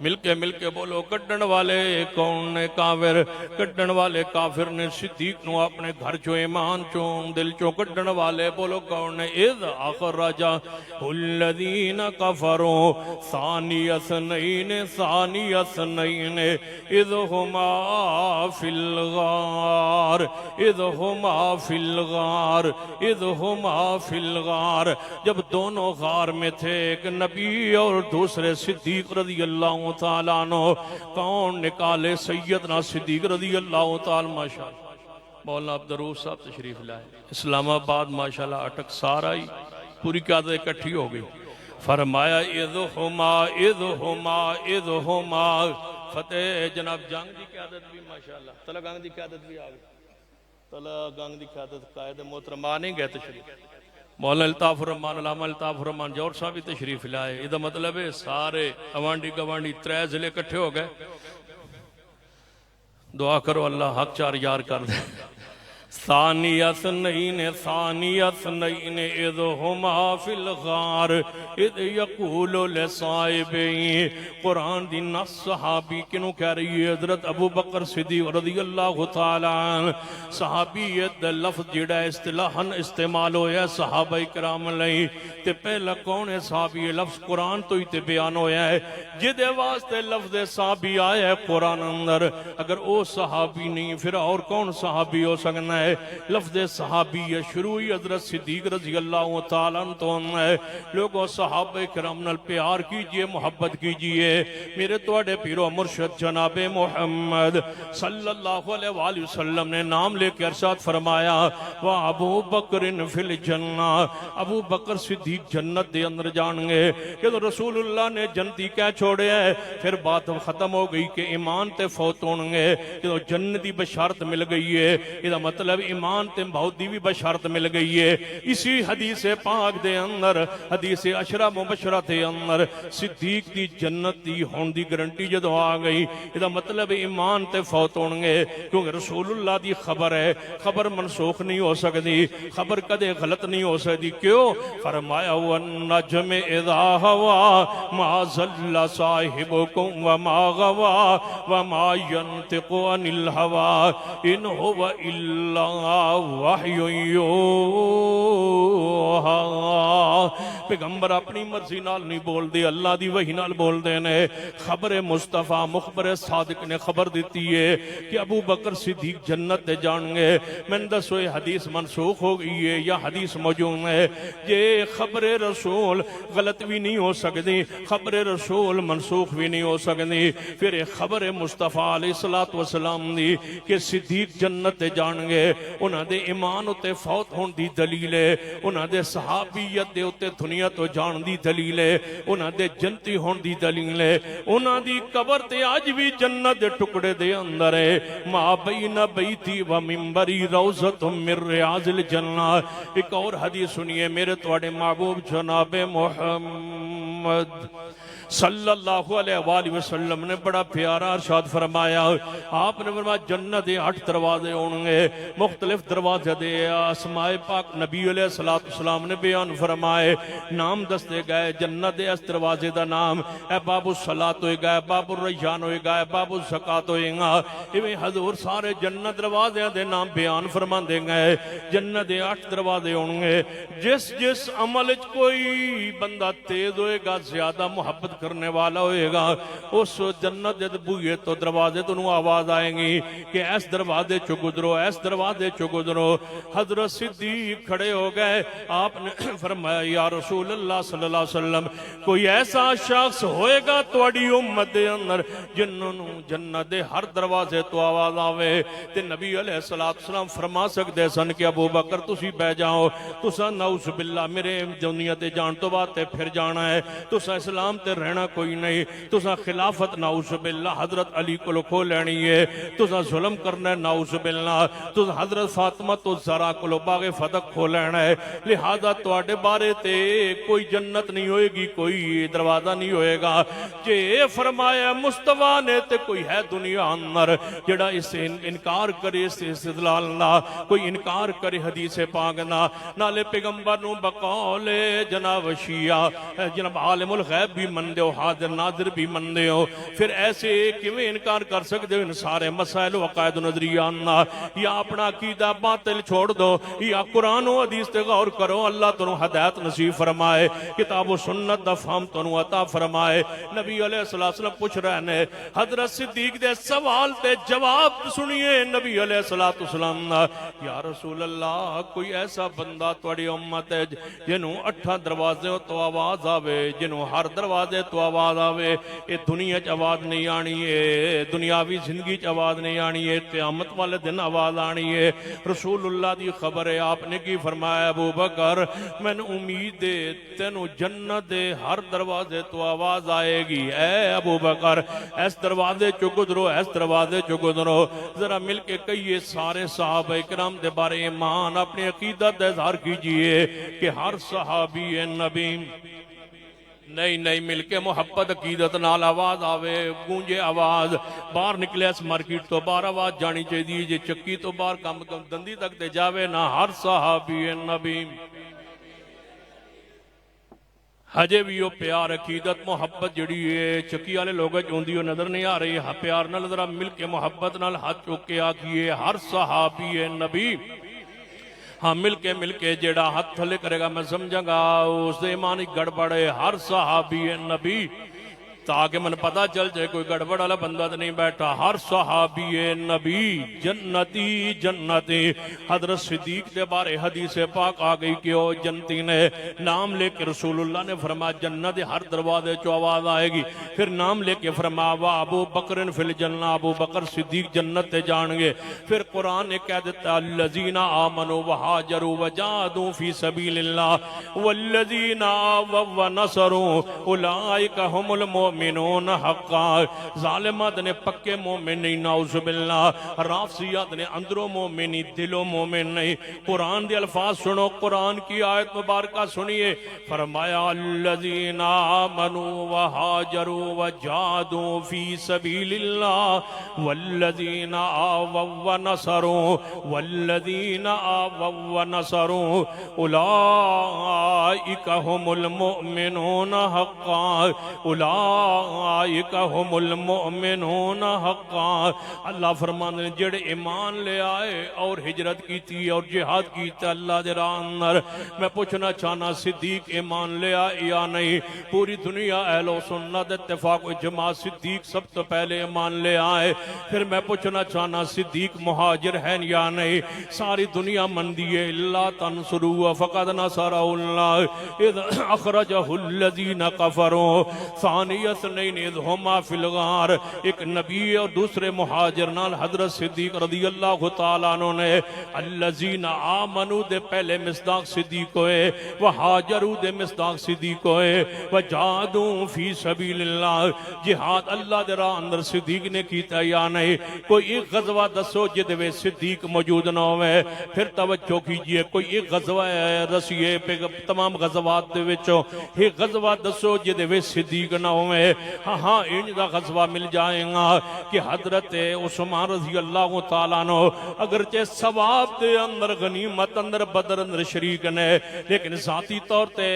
مل کے بولو. کڈن والے کون نے؟ کافر. کڈن والے کافر نے صدیق نو اپنے گھر چو، ایمان چو، دل چو کڈن والے بولو کون نے؟ اذ اخرجہ الذین کفروا ثانی اثنین، ثانی اثنین اذ ہما فی الغار، اذ ہما فی الغار، اذ ہما فی الغار. جب دونوں غار میں تھے، ایک نبی اور دوسرے صدیق رضی اللہ تعالیٰ عنہ. کون نکالے؟ سیدنا صدیق رضی اللہ تعالیٰ. ماشاءاللہ مولانا عبدالروف صاحب تشریف لائے. اسلام آباد ماشاءاللہ اٹک سارا ہی پوری قیادت اکٹھی ہو گئی. فرمایا اذہما اذہما اذہما. فتح جناب جنگ دی قیادت بھی ماشاءاللہ، طلع گنگ دی قیادت بھی آگئی. طلع گنگ دی قیادت قائد محترم نہیں گئے تشریف. مولانا الطاف الرحمن، علامہ الطاف الرحمن جوہر صاحب بھی تشریف لائے. یہ مطلب ہے سارے اوانڈی گوانڈی ترے ضلع کٹھے ہو گئے. دعا کرو اللہ حق چار یار کر دے. ثانی اثنین، ثانی اثنین اذ ہما فی الغار اذ یقول لصاحبہ. قرآن دی نص صحابی کنو کہہ رہی ہے؟ حضرت ابو بکر صدیق رضی اللہ تعالیٰ عنہ. صحابیت لفظ جڑا اصطلاحاً استعمال ہویا صحابہ کرام لئی تے پہلا کون ہے صحابی؟ لفظ قرآن تو ہی تے بیان ہویا ہے. جدے واسطے لفظ صحابی آیا ہے قرآن اندر، اگر او صحابی نہیں پھر اور کون صحابی ہو سکنا ہے؟ لفظ صحابی شروعی حضرت صدیق رضی اللہ تعالیٰ عنہ ہے. لوگوں صحابہ کرام نال پیار کیجئے، محبت کیجئے. میرے توڑے پیرو مرشد جناب محمد صلی اللہ علیہ وآلہ وسلم نے نام لے کے ارشاد فرمایا وَأَبُو بَكْرٍ فِي الْجَنَّةِ. ابو بکر صدیق جنت دے اندر جان گے کہ تو رسول اللہ نے جنتی کہہ چھوڑے ہیں. پھر بات ختم ہو گئی کہ ایمان تے فوت ہونگے کہ تو جنتی بشارت مل گئی ہے. یہ مطلب ایمان تے بہت دیوی بشارت مل گئی ہے. اسی حدیث پاک دے اندر، حدیث عشرہ مبشرہ دے اندر صدیق دی جنت دی ہون دی گرنٹی جدو آ گئی. یہ مطلب ایمان تے فوت ہونگے کیونکہ رسول اللہ دی خبر ہے. خبر منسوخ نہیں ہو سکتی، خبر کدے غلط نہیں ہو سکتی. کیوں؟ فرمایا وَالنَّجْمِ اِذَا هَوَا مَا ضَلَّ صَاحِبُكُمْ وَمَا غَوَا وَمَا يَنْتِقُ عَنِ الْهَوَا إِنْ هُوَ إِلَّا وَحْيٌ يُوحَا. پیغمبر اپنی مرضی نال نہیں بول دے، اللہ دی وحی نال بول دے نے. خبر مصطفیٰ مخبر صادق نے خبر دیتی ہے کہ ابو بکر صدیق جنت دے جان گے. میں دسو یہ حدیث منسوخ ہو گئی ہے یا حدیث موجود ہے؟ یہ خبر رسول غلط بھی نہیں ہو سکتی، خبر رسول منسوخ بھی نہیں ہو سکتی. پھر خبر مصطفیٰ علیہ الصلوۃ والسلام دی کہ صدیق جنت دے جان گے انہاں دے ایمان اتے فوت ہون دی دلیل ہے، انہاں دے صحابیت دے اتے دنیا تو جان دی دلیل ہے، انہاں دے جنتی ہون دی دلیل ہے، انہاں دی قبر تے آج بھی جنت دے ٹکڑے دے اندر ہے، ما بین بیتی و منبری روضۃ من ریاض الجنہ۔ ایک اور حدیث سنیے میرے تواڈے محبوب جناب محمد صلی اللہ علیہ وآلہ وسلم نے بڑا پیارا ارشاد فرمایا، آپ نے فرمایا جنت دے 8 دروازے ہوں گے، مختلف دروازے دے اسماء پاک نبی علیہ السلام نے بیان فرمائے، نام دستے گئے جنت دے اس دروازے دا نام اے باب الصلاۃ ہوئے گا، باب الریان ہوئے گا، باب الزکات ہوئے گا، ایویں حضور سارے جنت دروازے دے نام بیان فرما دیں گے۔ جنت دے 8 دروازے ہوں گے، جس عمل کوئی بندہ تیز ہوئے گا، زیادہ محبت کرنے والا ہوئے گا، اس جنت دے بوئے تو دروازے تو آواز آئیں گی کہ ایس دروازے چو گزرو، ایس دروازے چو گزرو۔ حضرت صدیق کھڑے ہو گئے، آپ نے فرمایا یا رسول اللہ صلی اللہ علیہ وسلم کوئی ایسا شخص ہوئے گا تواڈی امت دے اندر جنہوں جنت دے ہر دروازے تو آواز آوے، تے نبی علیہ السلام فرما سکتے سن کہ ابو بکر تسی بہ جاؤ، تسا نعوذ باللہ میرے دنیا تے جان تو بات تے پھر جانا ہے، تسا اسلام تے رہنا کوئی نہیں، تسا خلافت نعوذ باللہ حضرت علی کو کھو لینی ہے، تسا ظلم کرنا ہے نعوذ باللہ، تسا حضرت فاطمہ تو زہرا کو باغ فتح کھو لینا ہے، لہذا تواڈے بارے تے کوئی جنت نہیں ہوئے گی، کوئی دروازہ نہیں ہوئے گا۔ جے فرمایا مصطفیٰ نے تے کوئی ہے دنیا اندر جڑا اس سے انکار کرے، اس سے استدلال نہ کوئی انکار کرے حدیث پاک نہ، نالے پیغمبر نو بقول جناب شیعہ جناب عالم الغیب بھی مندے ہو، حاضر ناظر بھی مندے ہو، پھر ایسے کیویں انکار کر سکتے ہو ان سارے مسائل و عقائد و نظریات نہ؟ یا اپنا عقیدہ باطل چھوڑ دو، یا قرآن و حدیث تے غور کرو، اللہ تنو ہدایت نصیب فرمائے، کتاب و سنت دا فہم تنو عطا فرمائے۔ نبی علیہ السلام پوچھ رہے ہیں حضرت صدیق دے سوال تے جواب سنیے نبی علیہ السلام یا رسول اللہ کوئی ایسا بندہ توڑی امت ہے جنہوں 8 دروازے تو آواز آوے، جنہوں ہر دروازے تو آواز آوے، یہ دنیا چ آواز نہیں آنی ہے، دنیاوی زندگی چ آواز نہیں آنی ہے، قیامت والے دن آواز آنی ہے۔ رسول اللہ دی خبر ہے، آپ نے کی فرمایا ابو بکر میں نے امید ہے تینوں جنت دے ہر دروازے تو آواز آئے گی، اے ابو بکر اس دروازے چو گزرو، اس دروازے چو گزرو۔ ذرا مل کے کہیے سارے صحابہ کرام دے بارے ایمان اپنی عقیدت دے اظہار کیجئے کہ ہر صحابی نبی نہیں مل کے محبت عقیدت نال آواز آوے، گونجے آواز باہر نکلے اس مارکیٹ تو باہر آواز جانی چاہیے، جے چکی تو باہر کم دندی تک دے جاوے نہ ہر صحابی نبی۔ ہجے بھی وہ پیار عقیدت محبت جڑی ہے چکی والے لوگ چوندی ہو نظر نہیں آ رہی، پیار نال ذرا مل کے محبت نال ہاتھ چوک کے آکھیے ہر صحابی نبی۔ ہاں مل کے جیڑا ہاتھ تھلے کرے گا میں سمجھا گا اس دے ایمانی گڑبڑے ہر صحابی نبی، تاکہ من پتا چل جائے کوئی گڑبڑ والا بندہ تو نہیں بیٹھا۔ ہر صحابی نبی جنتی جنتی۔ حضرت صدیق دے بارے حدیث پاک آ گئی کہ وہ جنتی نے نام لے کے رسول اللہ نے فرمایا جنت ہر دروازے چو آواز آئے گی، پھر نام لے کے فرمایا وا ابو بکر فی الجنہ، ابو بکر صدیق جنت تے جان گے۔ پھر قرآن نے کہہ دیتا الذین آمنوا وہاجروا وجاہدوا فی سبیل اللہ والذین آووا ونصروا اولئک هم المؤمنون حقا۔ ظالمات نے پکے مومن نہیں، نعوذ باللہ، رافضیات نے اندروں مومن نہیں، دلوں مومن نہیں۔ قرآن دے الفاظ سنو، قرآن کی آیت مبارکہ سنیے، فرمایا الذین آمنوا وہاجروا وجاہدوا فی سبیل اللہ والذین آووا ونصروا والذین آووا ونصروا اولئک هم المؤمنون حقا، اولئک هم المؤمنون حقا۔ اللہ فرمانے جڑے ایمان لے آئے اور ہجرت کی تھی اور جہاد کی تھی اللہ دے راہ اندر، میں پوچھنا چاہنا صدیق ایمان لے آئے یا نہیں؟ پوری دنیا اہل و سنت اتفاق و اجماع صدیق سب تو پہلے ایمان لے آئے۔ پھر میں پوچھنا چاہنا صدیق مہاجر ہیں یا نہیں؟ ساری دنیا مندی ہے اللہ تنصروا فقد نصرہ اللہ اذ اخرجہ الذین کفروا ثانی اثنین اذ ہما فی الغار، ایک نبی اور دوسرے مہاجر نال حضرت صدیق رضی اللہ تعالیٰ عنہ نے الذین آمنو دے پہلے مصداق صدیق ہوئے، وہاجرو دے مصداق صدیق ہوئے، وجادوں فی سبیل اللہ، جہاد اللہ دے راہ اندر صدیق نے کیتا یا نہیں؟ کوئی ایک غزوہ دسو جدے وے صدیق موجود نہ ہوئے۔ پھر توجہ کیجئے، کوئی ایک غزوہ رسیے تمام غزوات دے وچوں ایک غزوہ دسو جدے وے صدیق نہ ہوئے۔ ہاں انج دا غزوہ مل جائے گا کہ حضرت عثمان رضی اللہ تعالیٰ عنہ اگرچہ ثواب دے اندر غنیمت اندر بدر اندر شریک نے، لیکن ذاتی طور تے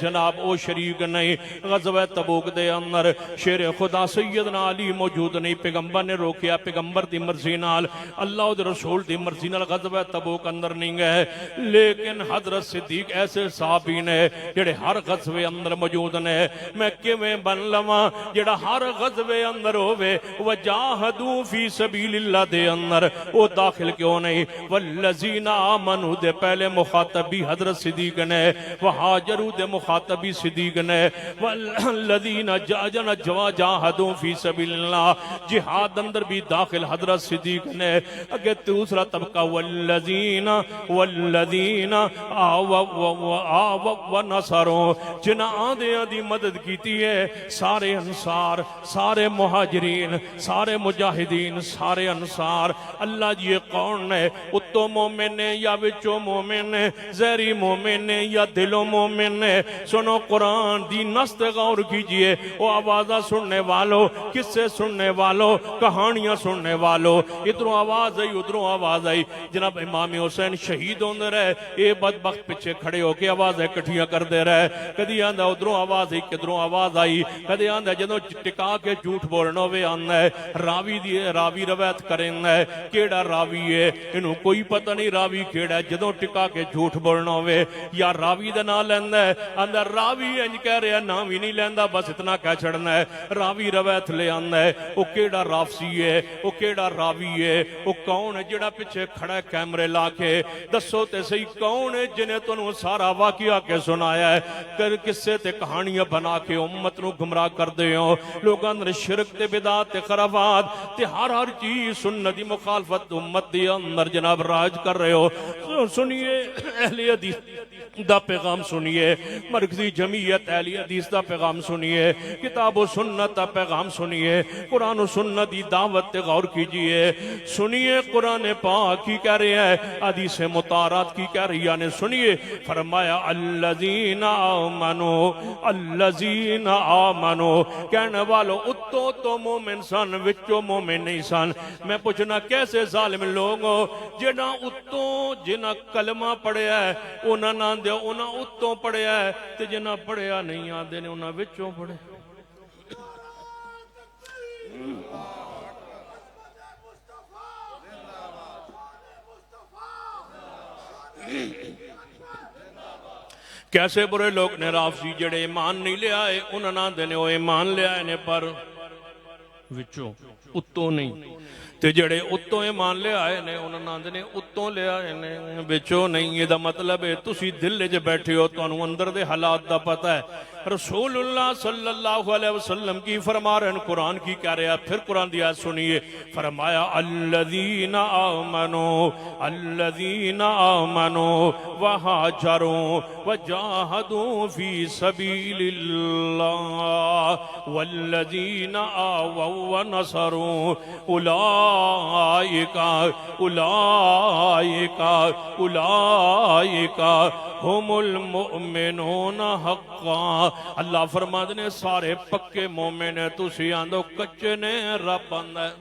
جناب او شریک نہیں۔ غزوہ تبوک دے اندر شیر خدا سیدنا علی موجود نہیں، پیغمبر نے روکیا، پیغمبر دی مرضی نال اللہ دے رسول دی مرضی نال غزوہ تبوک اندر نہیں گئے، لیکن حضرت صدیق ایسے صحابی نے جڑے ہر غزوے اندر موجود نے۔ میں کیویں بن لواں جڑا ہر غزوے اندر ہوئے وجاہدوا فی سبیل اللہ دے اندر وہ داخل کیوں نہیں؟ والذین آمنوا دے پہلے مخاطبی حضرت صدیق نے، وہاجروا دے مخاطبی صدیق نے، والذین جاہدوا فی سبیل اللہ جہاد اندر بھی داخل حضرت صدیق نے۔ اگے دوسرا طبقہ والذین آووا ونصروا، جنہاں آدھیاں دی مدد کیتی ہے، سارے انصار، سارے مہاجرین، سارے مجاہدین، سارے انصار۔ اللہ جی یہ کون ہے؟ اتو مومن ہے یا وچو مومن ہے، زہری مومن ہے یا دلو مومن ہے؟ سنو قرآن دی نست غور کیجئے، وہ آوازہ سننے والو، قصے سننے والو، کہانیاں سننے والو، ادھروں آواز آئی ادھروں آواز آئی، جناب امام حسین شہید ہوندے رہے، اے بدبخت پیچھے کھڑے ہو کے آوازیں کٹھیاں کر دے رہے، کدی آندہ ادھروں آواز آئی کدھروں آواز آئی، کدی آندہ جدوں ٹکا کے جھوٹ بولنا ہوئے آندہ ہے، راوی روایت کرنا ہے، کیڑا راوی ہے انہوں کوئی پتہ نہیں راوی کیڑا ہے، جدوں ٹکا کے جھوٹ بولنا ہوئے یا راوی دا نام لیندہ ہے، آندہ راوی انج کہہ رہے ہیں نام ہی نہیں لیندہ، بس اتنا کہہ چھڑنا ہے، راوی روایت لے آندہ ہے، وہ کیڑا رافسی ہے، وہ کیڑا راوی ہے، وہ کون ہے جڑا پیچھے کھڑا ہے کیمرے لا کے؟ دسو تے صحیح کون ہے جنہیں تنہوں سارا واقعہ کے سنایا ہے؟ کر قصے تے کہانیاں بنا کے امت نو گمراہ کر دے ہو، لوگاں اندر شرک تے بدعات تے خرافات تے ہر چیز سنت دی مخالفت امت دی اندر جناب راج کر رہے ہو۔ سنیے اہل حدیث دا پیغام سنیے، مرکزی جمعیت اہل حدیث دا پیغام سنیے، کتاب و سنت دا پیغام سنیے، قرآن و سنت دی دعوت تے غور کیجئے، سنیے قرآن پاک کی کہہ رہے ہیں، حدیث مطہرات کی کہہ رہی ہے، سنیے فرمایا الذین آمنو، الذین آمنو، کہنے والو اتو تو مومن سن وچو مومن نہیں سن۔ میں پوچھنا کیسے ظالم لوگوں جنہاں اتو جنہاں کلمہ پڑھے ہے انہاں نہ دے انہاں اتو پڑھے ہے تے جنہاں پڑھے نہیں آدھے نے انہاں وچوں پڑھے۔ کیسے برے لوگ نے رافضی جڑے ایمان نہیں لے آئے انہاں نہ دینے وہ ایمان لے آئے نے پر وچوں اتوں نہیں، تے جڑے اتوں ایمان لے آئے نے انہاں نہ دینے اتوں لے آئے نے وچوں نہیں۔ یہ دا مطلب ہے تسی دل جے بیٹھے ہو تو انہوں اندر دے حالات دا پتہ ہے۔ رسول اللہ صلی اللہ علیہ وسلم کی فرما رہے ہیں، قرآن کی کہہ رہے ہیں، پھر قرآن دی آیت سنیے، فرمایا الذین آمنوا، الذین آمنوا وہاجروا وجاہدوا فی سبیل اللہ والذین آووا ونصروا اولئک ہم المؤمنون حقا۔ اللہ فرماتے نے سارے پکے مومن ہیں، تسی آندھو کچے نے رب آندھا ہے،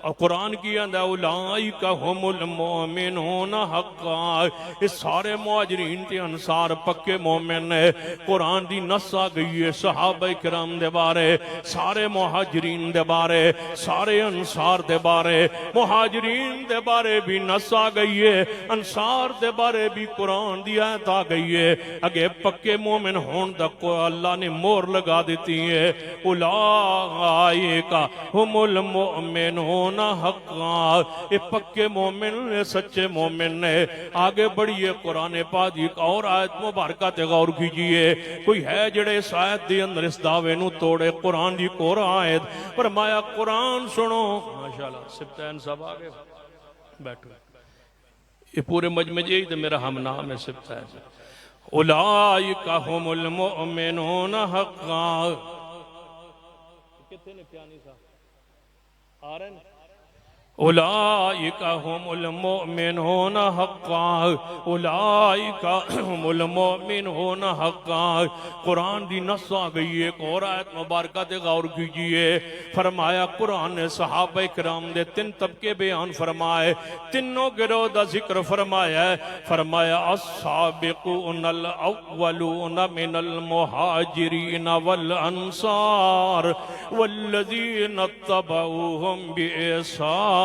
اور قرآن کی آندھا اولئک ہم المؤمنون حقا۔ اس سارے مہاجرین تے انصار پکے مومن ہیں۔ قرآن دی نص آ گئی ہے صحابہ کرام دے بارے، سارے مہاجرین دے بارے، سارے انصار دے بارے، مہاجرین دے بارے بھی نص آ گئی ہے، انصار دے بارے بھی قرآن دی آیت آ گئی ہے۔ اگے پکے مومن ہون دا اللہ نے مور لگا دیتی ہے، اولئک ہم المؤمنون حقا، یہ پکے مومن نے، سچے مومن نے۔ آگے بڑھئے قرآن پاک دی ایک اور آیت مبارکہ تے غور کیجئے، کوئی ہے جڑے اس آیت دی اندر اس دعوے نو توڑے؟ قرآن دی ایک اور آیت فرمایا قرآن سنو، ماشاءاللہ سبتین صاحب آگے بیٹھو، یہ پورے مجمع جی تو میرا ہم نام ہے سبتین۔ اولئک هم المؤمنون حقا، کتنے نے پیانی صاحب آ رہے ہیں؟ اولئک هم المؤمنون حقا، اولئک هم المؤمنون حقا۔ قرآن دی نص آ گئی ہے، ایک اور آیت مبارکہ تے غور کیجئے۔ فرمایا قرآن نے صحابہ کرام دے تین طبقے بیان فرمائے، تینوں گروہ دا ذکر فرمایا ہے۔ فرمایا السابقون الاولون من المہاجرین والانصار والذین اتبعوهم بإحسان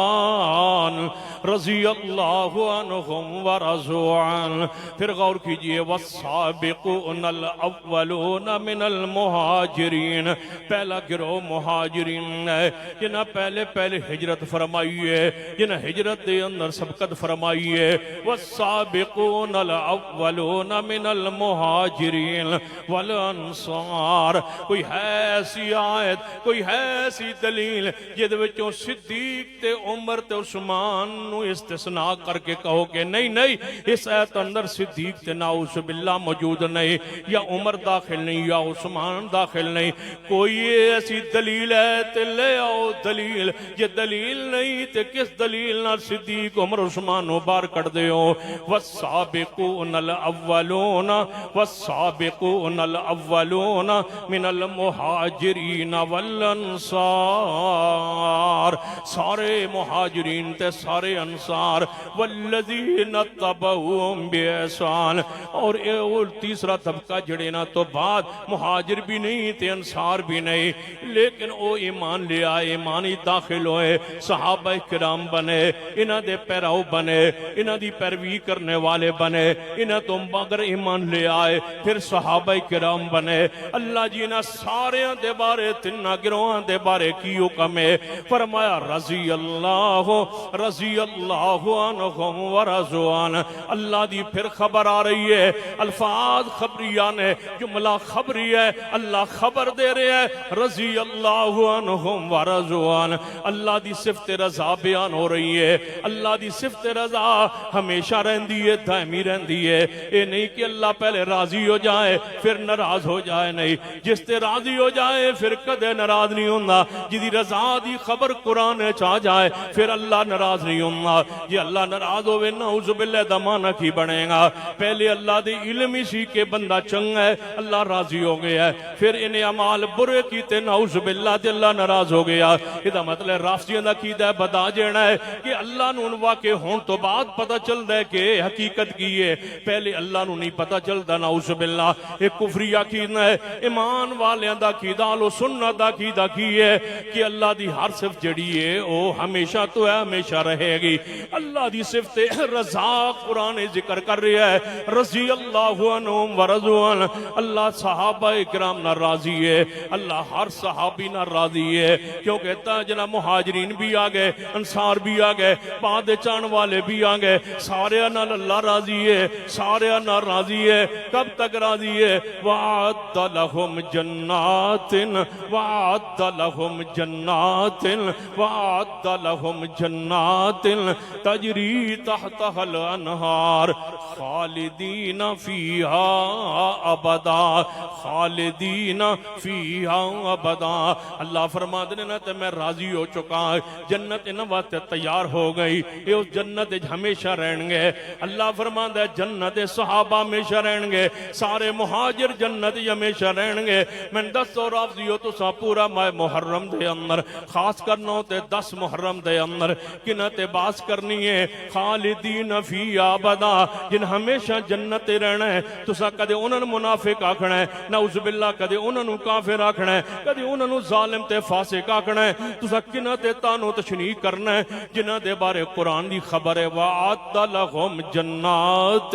رضی اللہ عنہم ورضوا عنہ۔ پھر غور کیجئے والسابقون الاولون من المہاجرین، پہلا گروہ مہاجرین ہے جنہاں پہلے ہجرت فرمائی ہے، جنہاں ہجرت دے اندر سبقت فرمائی ہے۔ والسابقون الاولون من المہاجرین والانصار، کوئی ہے ایسی آیت، کوئی ہے ایسی دلیل جد وچوں صدیق تے عمر تے عثمان نو استثناء کر کے کہو کہ نہیں اس آیت اندر صدیق تے نعوذ باللہ موجود نہیں، یا عمر داخل نہیں، یا عثمان داخل نہیں؟ کوئی ایسی دلیل ہے تے لے آؤ دلیل، یہ دلیل نہیں تے کس دلیل نہ صدیق عمر عثمان نو بار کر دیو؟ والسابقون الاولون، والسابقون الاولون من المہاجرین والانصار، سارے مہاجرین تے سارے انصار، والذین اتبعوهم بإحسان، اور تیسرا طبقہ جڑے نا تو بعد مہاجر بھی نہیں تے انصار بھی نہیں، لیکن او ایمان لے آئے، ایمانی داخل ہوئے، صحابہ کرام بنے، انہ دے پیراؤ بنے، انہ دی پیروی کرنے والے بنے، انہ تو مگر ایمان لے آئے پھر صحابہ کرام بنے۔ اللہ جی نہ سارے دے بارے تنہ گروہاں دے بارے کی حکم ہے؟ فرمایا رضی اللہ عنہم ورضوا عنہ۔ اللہ دی پھر خبر آ رہی ہے، الفاظ خبریان ہے، جملہ خبری ہے، اللہ خبر دے رہے ہیں رضی اللہ عنہم ورضوا عنہ۔ اللہ دی صفت رضا بیان ہو رہی ہے۔ اللہ دی صفت رضا ہمیشہ رہندی ہے، دائمی رہندی ہے۔ یہ نہیں کہ اللہ پہلے راضی ہو جائے پھر ناراض ہو جائے، نہیں، جس تے راضی ہو جائے پھر کدے ناراض نہیں ہونا۔ جدی رضا دی خبر قرآن چاہ جائے پھر اللہ ناراض نہیں ہونا۔ یہ اللہ ناراض ہوئے نعوذ باللہ دا معنی کی بنے گا؟ پہلے اللہ دے علم اسی کے بندہ چنگ ہے، اللہ راضی ہو گیا ہے، پھر انہیں عمال برے کیتے نعوذ باللہ دے اللہ ناراض ہو گیا۔ یہ مطلب رافضیاں دا عقیدہ ہے بدا جینا ہے کہ اللہ نو واقع ہون تو بعد پتہ چل دے کہ حقیقت کی ہے، پہلے اللہ نو نہیں پتہ چلتا نعوذ باللہ۔ ایک کفری عقیدہ ہے، ایمان والیاں دا عقیدہ اہل سنت دا عقیدہ کی ہے کہ اللہ دی ہر صفت جڑی ہے وہ ہمیشہ تو ہے، ہمیشہ رہے گی۔ اللہ دی صفت رضا قرآن ذکر کر رہا ہے، رضی اللہ عنہم ورضوا عنہ۔ اللہ صحابہ کرام نہ راضی ہے، اللہ ہر صحابی نہ راضی ہے، کیونکہ جنہ مہاجرین بھی آگئے، انصار بھی آگئے، بعد چان والے بھی آگئے، سارے نہ اللہ راضی ہے، سارے نہ راضی ہے۔ کب تک راضی ہے؟ وَعَدَّ لَهُمْ جَنَّاتٍ، وَعَدَّ لَهُمْ جَنَّاتٍ، وَعَدَّ لَهُمْ جَنَّاتٍ تَجْرِي تَحْتَهَا الْأَنْهَارُ خَالِدِينَ فِيهَا أَبَدًا، خالدین فیہا ابدا۔ اللہ فرما دینا تے میں راضی ہو چکا، جنت انہاں واسطے تیار ہو گئی، یہ اس جنت ہمیشہ رہن گے۔ اللہ فرما دے جنت صحابہ ہمیشہ رہن گے، سارے مہاجر جنت ہمیشہ رہن گے۔ میں 10 اور افضیو تو سا پورا ماہ محرم دے اندر خاص کرنا ہوتے 10 محرم دے اندر کنہ تے باس کرنی ہے، خالدین فیہا ابدا، جن ہمیشہ جنت رہنا ہے۔ تو سا کدے انہوں منافق آکھنا ہے، نعوذ باللہ کدے انہوں کافر آکھنا ہے، کدے انہوں ظالم تے فاسق آکھنا ہے۔ تو سا کنہ تے تانو تشنیح کرنا ہے جنہ دے بارے قرآن دی خبر ہے، وَعَدَّ لَهُمْ جَنَّاتٍ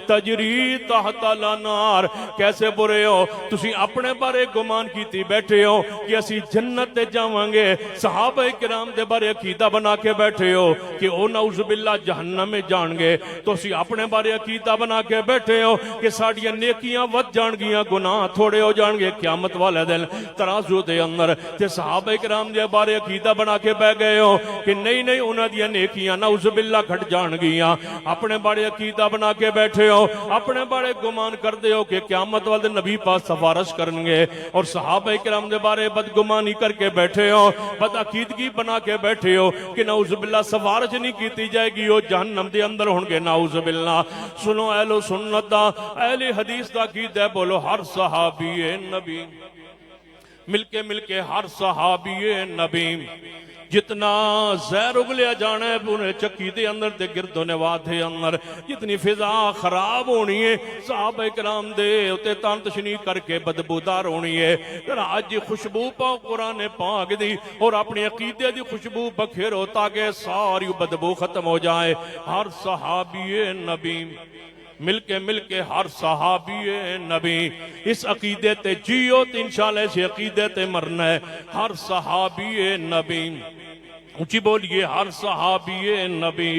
تَجْرِي تَحْتَ الْأَنْهَارِ۔ کیسے برے ہو تسی اپنے بارے گمان کیتی بیٹھے ہو کہ اسی جنت تے جاواں گے، صحابہ کرام دے بارے عقیدہ بنا کے بیٹھے ہو کہ او نعوذ باللہ جہنم میں جان گے، تو اسی اپنے بارے عقیدہ بنا کے بیٹھے ہو کہ ساڑیاں نیکیاں ود جان گیاں، گناہ تھوڑے ہو جان گے قیامت والے دن ترازو دے اندر۔ تے صحابہ کرام دے بارے عقیدہ بنا کے بہ گئے ہو کہ نہیں نہیں انہاں دیاں نیکیاں نعوذ باللہ گھٹ جان گیاں، اپنے بارے عقیدہ بنا کے بیٹھے ہو، اپنے بارے گمان کر دے ہو کہ قیامت والے دن نبی پاس سفارش کرن گے، اور صحابہ کرام دے بارے بدگمانی کر کے بیٹھے ہو، بد عقیدگی بنا کے بیٹھے ہو کہ نعوذ باللہ سفارش نہیں کیتی جائے گی، وہ جہنم دے اندر ہون گے نعوذ باللہ۔ سنو اہل و سنت دا، اہل حدیث دا عقیدہ ہے، بولو ہر صحابی نبی، مل کے ہر صحابی نبی، جتنا زہر اگلیا جانا ہے پورے چکی دے اندر تے گرد و نواح دے اندر، جتنی فضا خراب ہونی ہے صحابہ کرام دے اتے تان تشنیح کر کے بدبودار ہونی ہے، پھر آج خوشبو پاؤ قرآن پاک دی اور اپنی عقیدے دی خوشبو بکھیرو تاکہ ساری بدبو ختم ہو جائے۔ ہر صحابی نبی، مل کے ہر صحابی نبی، اس عقیدے تے جیو تے انشاءاللہ اس عقیدے تے مرنا ہے۔ ہر صحابی نبی، اونچی بولیے، ہر صحابی نبی،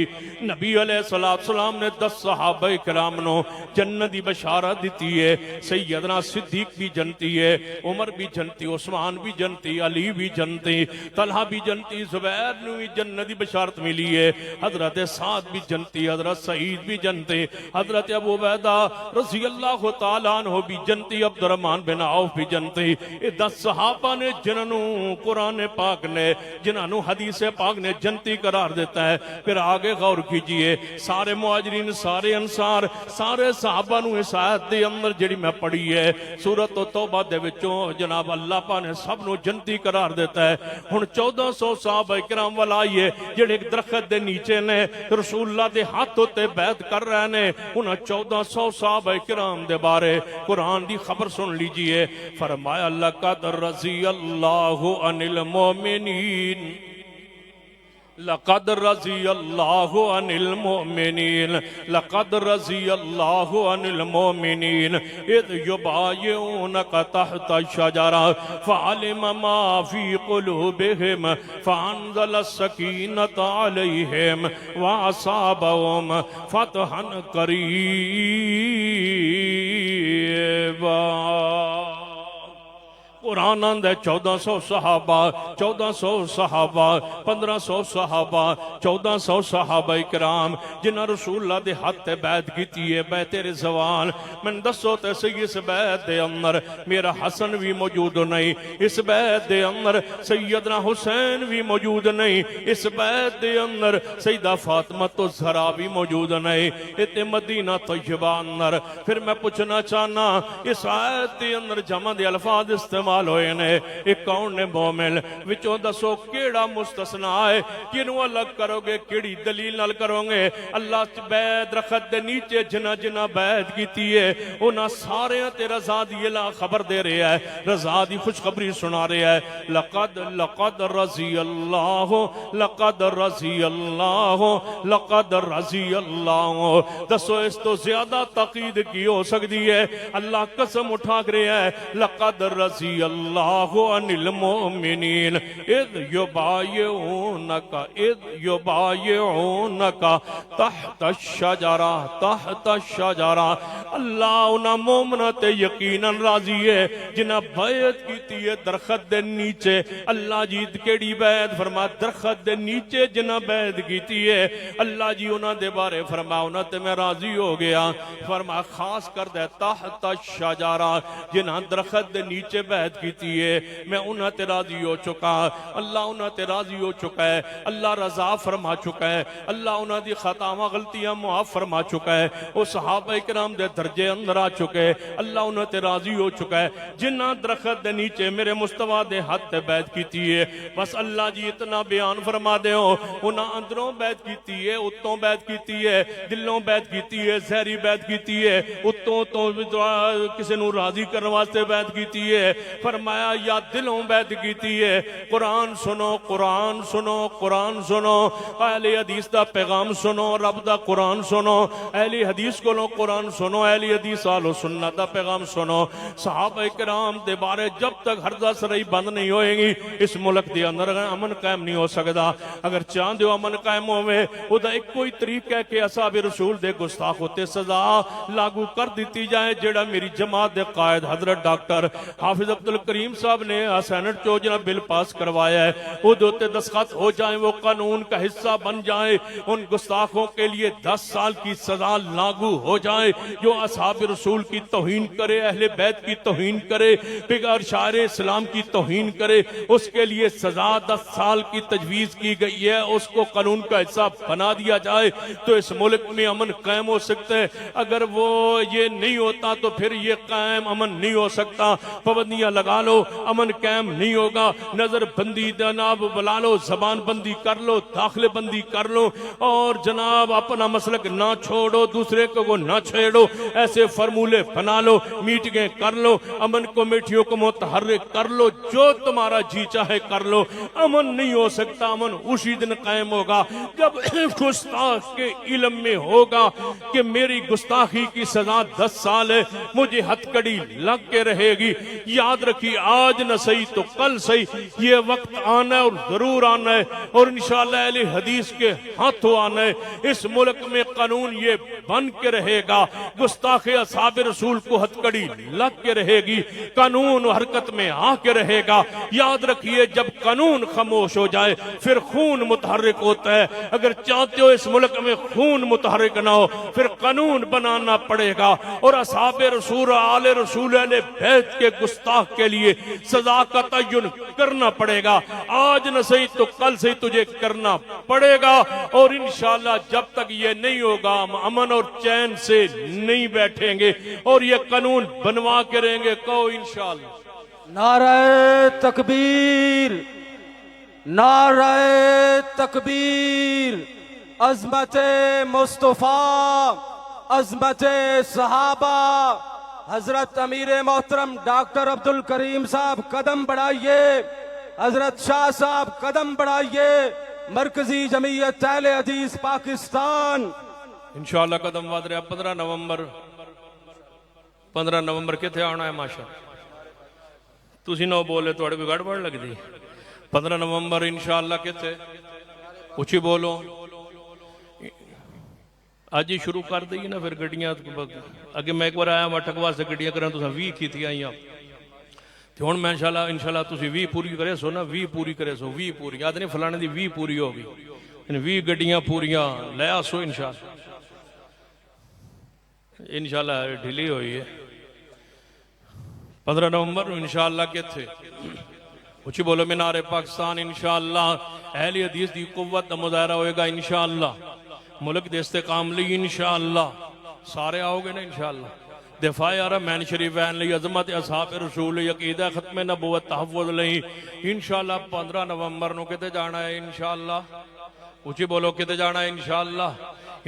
نبی علیہ السلام نے 10 صحابہ کرام نو جنت دی بشارت دیتی ہے۔ سیدنا صدیق بھی جنتی ہے، عمر بھی جنتی، عثمان بھی جنتی، علی بھی جنتی، طلحہ بھی جنتی، زبیر نو بھی جنت دی بشارت ملی ہے، حضرت سعد بھی جنتی، حضرت سعید بھی جنتی، حضرت ابو عبیدہ رضی اللہ تعالیٰ عنہ بھی جنتی، عبد الرحمن بن عوف بھی جنتی۔ یہ 10 صحابہ نے جنہوں قرآن پاک نے، جنہوں حدیث پاک نے جنتی قرار دیتا ہے۔ پھر آگے غور کیجئے، سارے مہاجرین، سارے انصار، سارے صحابہ نو اس آیت دے اندر جڑی میں پڑھی ہے سورۃ توبہ دے وچوں جناب اللہ پاک نے سب نو جنتی قرار دیتا ہے۔ ہن 1400 صحابہ کرام والا آئیے جڑے ایک درخت دے نیچے نے رسول اللہ دے ہاتھ تے بیعت کر رہے نے، انہاں 1400 صحابہ کرام دے بارے قرآن دی خبر سن لیجئے۔ فرمایا لقد رضی اللہ عن المؤمنین، لقد رضی اللہ عن المؤمنین، لقد رضی اللہ عن المؤمنین اذ یبایعونک تحت الشجرہ فعلم ما فی قلوبہم فانزل السکینۃ علیہم واصابہم فتحا قریبا۔ قرآن اندر 1400 صحابہ، 1400 صحابہ، 1500 صحابہ، 1400 صحابہ اکرام جنہاں رسول اللہ دے ہاتھ تے بیعت کیتی ہے، بیعت رضوان۔ من دسو تے سی اس بیعت دے اندر میرا حسن بھی موجود نہیں، اس بیعت دے اندر سیدنا حسین بھی موجود نہیں، اس بیعت دے اندر سیدہ فاطمہ تو زہرا بھی موجود نہیں، اتنے مدینہ طیبہ اندر۔ پھر میں پوچھنا چاہنا اس آیت دے اندر جمع دے الفاظ استعمال ہوئے نے، ایک کون نے مومن وچوں دسو کیڑا مستثنیٰ ہے، کنوں الگ کرو گے، کیڑی دلیل نال کرو گے؟ اللہ بیعت درخت دے نیچے جنہ جنہ بیعت کیتی ہے انہاں سارے تے رضا دی اعلیٰ خبر دے رہے ہیں، رضا دی خوشخبری سنا رہے ہیں۔ لقد رضی اللہ، لقد رضی اللہ، لقد رضی اللہ۔ دسو اس تو زیادہ تاکید کی ہو سکتی ہے؟ اللہ قسم اٹھا کر رہے ہیں، لقد رضی اللہ عن المؤمنین اذ یبایعونک، اذ یبایعونک تحت الشجرہ، تحت الشجرہ۔ اللہ انہاں مومنہ تے یقیناً راضی ہے جنہاں بیعت کیتی ہے درخت دے نیچے۔ اللہ جی کیڑی بیعت؟ فرما درخت دے نیچے جنہاں بیعت کیتی ہے اللہ جی انہاں دے بارے فرما انہاں تے میں راضی ہو گیا۔ فرما خاص کر دے تحت الشجرہ، جنہاں درخت دے نیچے بیعت کیتی ہے میں انہاں تے راضی ہو چکا، اللہ انہاں تے راضی ہو چکا ہے، اللہ رضا فرما چکا ہے، اللہ انہاں دی خطاواں غلطیاں معاف فرما چکا ہے، وہ صحابہ کرام دے درجے اندر آ چکے، اللہ انہاں تے راضی ہو چکا ہے۔ جنہاں درخت دے نیچے میرے مصطفیٰ دے ہاتھ تے بیعت کیتی ہے، بس اللہ جی اتنا بیان فرما دے ہو، انہاں اندروں بیعت کیتی ہے، اتوں بیعت کیتی ہے، دلوں بیعت کیتی ہے، زہری بیعت کیتی ہے، اتوں تو کسی نو راضی کرنے واسطے بیعت کیتی ہے۔ فرمایا یا دلوں بیعت کیتی ہے۔ قرآن سنو، قرآن سنو، قرآن سنو، اہل حدیث دا پیغام سنو، رب دا قرآن سنو، اہل حدیث کو قرآن سنو، اہل حدیث اہل سنت دا پیغام سنو صحابہ کرام دے بارے جب تک ہرزہ سرائی بند نہیں ہوئے گی اس ملک دے اندر امن قائم نہیں ہو سکتا اگر چاند ہو امن قائم ہوئے وہ دا ایک کوئی طریقہ ہے کہ اصحاب رسول دے گستاخ ہوتے سزا لاگو کر دیتی جائے جیڑا میری جماعت دے قائد حضرت ڈاکٹر حافظ عبدالکریم صاحب نے سینٹ جو جناب بل پاس کروایا ہے وہ دوتے دستخط ہو جائیں وہ قانون کا حصہ بن جائیں ان گستاخوں کے لیے 10 سال کی سزا لاگو ہو جائے جو اصحاب رسول کی توہین کرے اہل بیت کی توہین کرے بغیر شاعر اسلام کی توہین کرے اس کے لیے سزا 10 سال کی تجویز کی گئی ہے اس کو قانون کا حصہ بنا دیا جائے تو اس ملک میں امن قائم ہو سکتا ہے اگر وہ یہ نہیں ہوتا تو پھر یہ قائم امن نہیں ہو سکتا پابندیاں لگا لو امن قائم نہیں ہوگا نظر بندی جناب بلا لو زبان بندی کر لو داخل بندی کر لو اور جناب اپنا مسلک نہ چھوڑو دوسرے کو نہ چھیڑو ایسے فرمولے بنا لو میٹنگیں کر لو امن کمیٹیوں کو متحرک کر لو جو تمہارا جی چاہے کر لو امن نہیں ہو سکتا امن اسی دن قائم ہوگا جب گستاخ کے علم میں ہوگا کہ میری گستاخی کی سزا 10 سال ہے مجھے ہتھ کڑی لگ کے رہے گی یاد رکھی آج نہ صحیح تو کل صحیح یہ وقت آنا ہے اور ضرور آنا ہے اور انشاءاللہ اہل حدیث کے ہاتھوں آنا ہے اس ملک میں قانون یہ بن کے رہے گا گستاخ اصحاب رسول کو ہتھ کڑی لگ کے رہے گی قانون حرکت میں آ کے رہے گا یاد رکھیے جب قانون خاموش ہو جائے پھر خون متحرک ہوتا ہے اگر چاہتے ہو اس ملک میں خون متحرک نہ ہو پھر قانون بنانا پڑے گا اور اصحاب رسول آل رسول اہل بیت کے گستاخ کے لیے سزا کا تعین کرنا پڑے گا آج نہ صحیح تو کل صحیح تجھے کرنا پڑے گا اور انشاءاللہ جب تک یہ نہیں ہوگا ہم امن اور چین سے نہیں بیٹھیں گے اور یہ قانون بنوا کے رہیں گے کہو انشاءاللہ نعرہ تکبیر نعرہ تکبیر عظمت مصطفیٰ عظمت صحابہ حضرت امیر محترم ڈاکٹر عبدالکریم صاحب قدم بڑھائیے حضرت شاہ صاحب قدم بڑھائیے مرکزی جمعیت اہل حدیث پاکستان انشاءاللہ قدم واد رہا 15 نومبر کتے آنا ہے ماشاء تسی نو بولے تو اڑے بھی گڑبڑ لگ دی 15 نومبر انشاءاللہ کتے اچھی بولو آج ہی شروع کر دیں نا پھر گڑیاں اگے میں ایک بار آیا میں ٹکوا سے گڑیاں کریں تو 20 کی تھی آئیاں تو ہن میں انشاءاللہ تسی 20 پوری کرے سو نا 20 پوری کرے سو 20 پوری یاد نہیں فلانے دی 20 پوری ہوگی 20 گڑیاں پوریاں لے آسو انشاءاللہ ڈھیلی ہوئی ہے 15 نومبر انشاءاللہ کے تھے اچھی بولو مینار پاکستان انشاءاللہ اہل حدیث دی قوت مظاہرہ ہوئے گا انشاءاللہ ملک دے استقام لی انشاءاللہ سارے آؤ گے نا انشاءاللہ دفاع حرمین شریفین لی عظمت اصحاب رسول عقیدہ ختم نبوت تحفظ لئی انشاءاللہ 15 نومبر نو کتے جانا ہے انشاءاللہ اچھی بولو کتے جانا ہے انشاءاللہ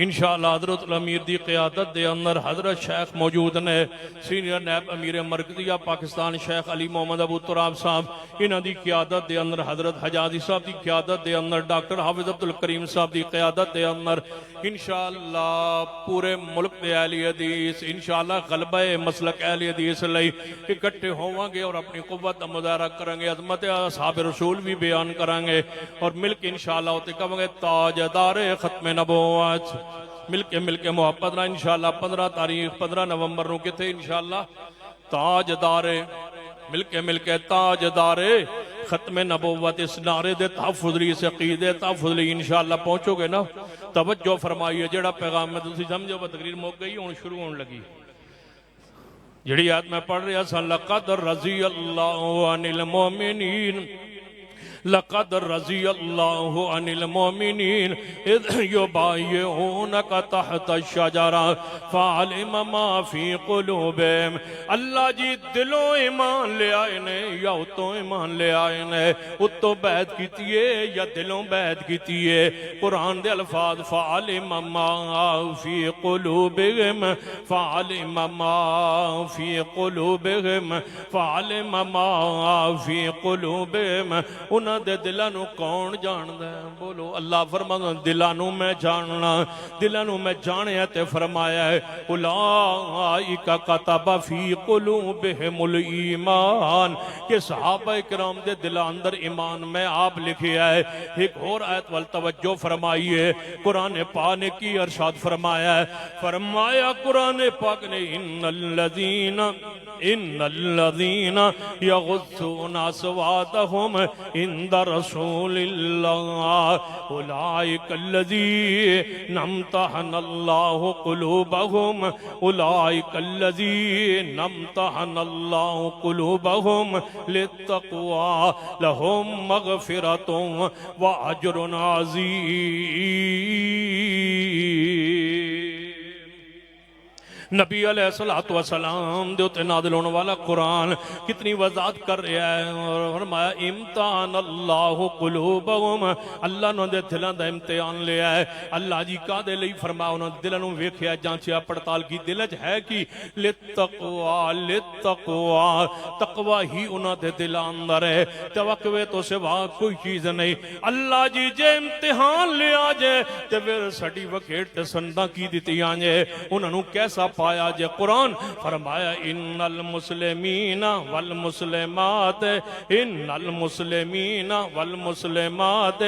انشاءاللہ حضرت الامیر دی قیادت دے اندر حضرت شیخ موجود نے سینئر نیب امیر مرکزیہ پاکستان شیخ علی محمد ابو تراب صاحب انہاں دی قیادت دے اندر حضرت حجازی صاحب دی قیادت دے اندر ڈاکٹر حافظ عبدالکریم صاحب دی قیادت دے اندر انشاءاللہ پورے ملک دے اہل حدیث انشاءاللہ غلبہ مسلک اہل حدیث لئی اکٹھے ہوں گے اور اپنی قوت مظاہرہ کریں گے عظمت اصحاب رسول بھی بیان کریں گے اور مل کے انشاءاللہ ہوتے کہیں گے تاجدار ختم نبوت مل کے محبت نہ انشاءاللہ 15 نومبر نو کتے انشاءاللہ تاجدار مل کے تاجدار ختم نبوت اس نعرے دے تحفظ لی اس عقیدے تحفظ لی انشاءاللہ پہنچو گے نا توجہ فرمائیے جڑا پیغام میں تسی سمجھو تقریر موک گئی ہوں شروع ہون لگی جڑی آیت میں پڑھ رہا سا لقد رضی اللہ عن المومنین لقد رضی اللہ عن المومنین اذ یبایعونک تحت الشجرہ فعلم ما فی قلوبہم اللہ جی دلوں ایمان لے آئے نے یا اتوں ایمان لے آئے نے اتوں بیعت کیتیے یا دلوں بیعت کیتیے قرآن دے الفاظ فعلم ما فی قلوبہم فعلم ما فی قلوبہم فعلم ما فی قلوبہم انہاں دے دلاں نو کون جاندا ہے؟ بولو اللہ فرماتا دلاں نو میں جاننا، دلاں نو میں جانیا تے فرمایا ہے اولئک کتب فی قلوبہم الایمان کہ صحابہ کرام دے دلاں اندر ایمان میں آپ لکھیا ہے۔ ایک اور آیت وال توجہ فرمائیے، قرآن پاک نے کی ارشاد فرمایا ہے، فرمایا قرآن پاک نے ان الذین یغضون اصواتهم عند رسول اللہ اولئک الذین امتحن اللہ قلوبهم اولئک الذین امتحن اللہ قلوبهم للتقوى لهم مغفرۃ واجر عظیم۔ نبی علیہ السلام دے اتے نازل ہونے والا قرآن کتنی وضاحت کر رہا ہے، اور فرمایا امتحان اللہ قلوبہم، اللہ نے دے دلاں دا امتحان لیا ہے۔ اللہ جی کا دے لئی فرمایا انہوں نے دلاں نوں ویکھیا جانچیا پڑتال کی، دل وچ ہے کی للتقوی تقوی ہی انہاں دے دلاں اندر ہے، توقع تو سوا کوئی چیز نہیں۔ اللہ جی جے امتحان لیا جے تے پھر ساڈی وکیٹ تے سندا کی دتیاں جے، انہاں نوں کیسا پایا جے؟ قرآن فرمایا ان المسلمین والمسلمات ان المسلمین والمسلمات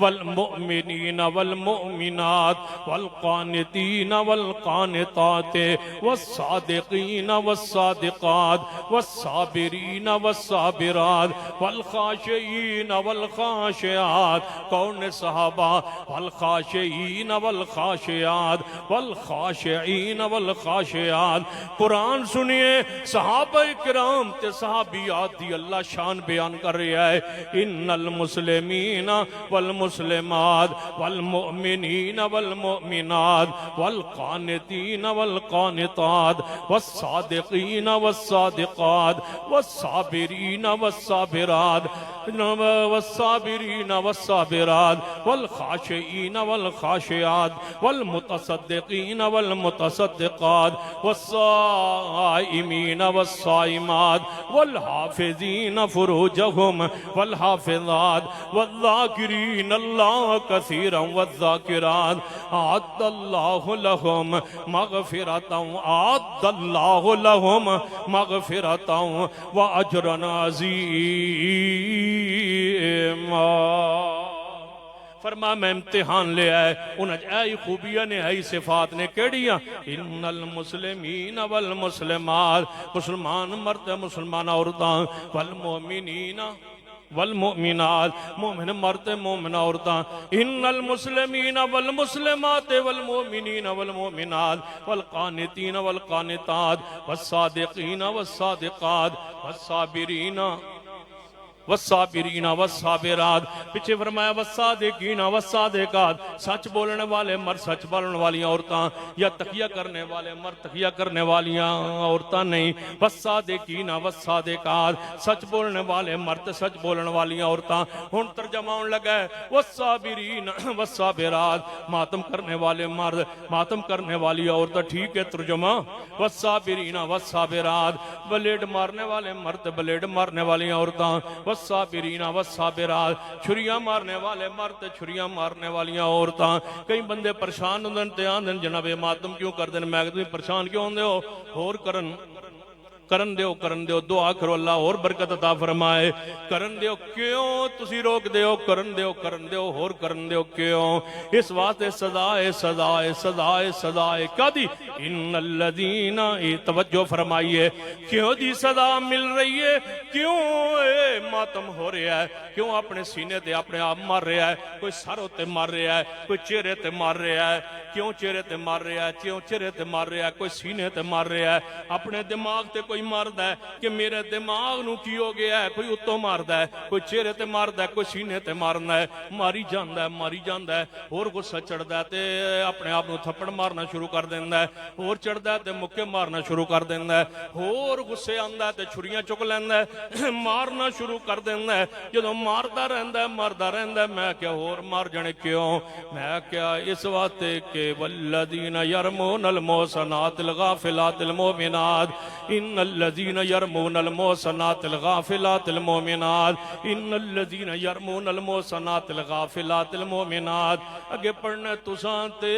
والمؤمنین والمؤمنات والقانتین والقانتات والصادقین والصادقات والصابرین والصابرات والخاشعین والخاشعات، کون صحابہ؟ والخاشعین والخاشعات والخاشعین والخاشعات۔ قرآن سنیے، صحابہ کرام تے صحابیات دی اللہ شان بیان کر رہا ہے، ان المسلمین والمسلمات والمؤمنین والمؤمنات والقانتین والقانتات والصادقین والصادقات والصابرین والصابرات والصابرین والصابرات والخاشعین والخاشعات والمتصدقین والمتصدقات والصائمین والصائمات والحافظین فروجہم والحافظات والذاکرین اللہ کثیرا والذاکرات اعد اللہ لہم مغفرتا اعد اللہ لہم مغفرتا واجرا عظیما۔ فرما میں امتحان لے آئے، انہیں اے خوبیاں نے اے صفات نے کیڑیاں، ان المسلمین والمسلمات، مسلمان مرد مسلمان عورتاں، والمؤمنین والمؤمنات، مومن مرد مومن عورتاں، ان المسلمین والمسلمات والمؤمنین والمؤمنات والقانتین والقانتات والصادقین والصادقات والصابرین والصابرین والصابرات، پیچھے فرمایا والصادقین والصادقات، سچ بولنے والے مرد سچ بولنے والیاں عورتاں، یا تقیہ کرنے والے مرد تقیہ کرنے والیاں عورتاں نہیں، والصادقین والصادقات، سچ بولنے والے مرد سچ بولنے والیاں عورتاں۔ ہن ترجمہ ہون لگا ہے والصابرین والصابرات، ماتم کرنے والے مرد ماتم کرنے والی عورتیں، ٹھیک ہے ترجمہ، والصابرین والصابرات، بلیڈ مارنے والے مرد بلیڈ مارنے والی عورتاں، والصابرین والصابرات، چھریاں مارنے والے مرد چھریاں مارنے والیاں عورتاں۔ کئی بندے پریشان ہوندے تے آندے جناب ماتم کیوں کر دین؟ میں کہتا پریشان کیوں ہوندے ہو؟ اور کرن دیو دعا کرو اللہ اور برکت عطا فرمائے۔ کرن دیو کیوں تسی روک دیو؟ کرن دیو اور کرن دیو کیوں؟ اس واسطے سزائے کدی ان الذین، توجہ فرمائیے، کیوں دی سزا مل رہی ہے؟ کیوں ماتم ہو رہا ہے؟ کیوں اپنے سینے تے اپنے آپ مار رہا ہے؟ کوئی سر تے مار رہا ہے، کوئی چہرے تے مار رہا ہے۔ کیوں چہرے تے مار رہا ہے؟ کیوں چہرے تے مار رہا ہے؟ کوئی سینے تے مار رہا ہے، اپنے دماغ تے کوئی ماردا ہے کہ میرے دماغ نو کی ہو گیا ہے، کوئی اتوں ماردا ہے، کوئی چہرے تے ماردا ہے، کوئی سینے تے مارنا ہے، ماری جاندا ہے، اور غصہ چڑھدا ہے تے اپنے آپ نو تھپڑ مارنا شروع کر دیندا ہے، اور چڑھدا ہے تے مکے مارنا شروع کر دیندا ہے، اور غصے آندا ہے تے چھریاں چک لیندا ہے، مارنا شروع کر دیندا ہے۔ جدوں ماردا رہندا ہے میں کیا اور مار جانے کیوں؟ میں کیا اس واسطے کہ والذین یرمون المحصنات الغافلات المؤمنات ان الذین یرمون المحصنات الغافلات المؤمنات، ان الذین یرمون المحصنات الغافلات المؤمنات۔ اگے پڑھنا تساں تے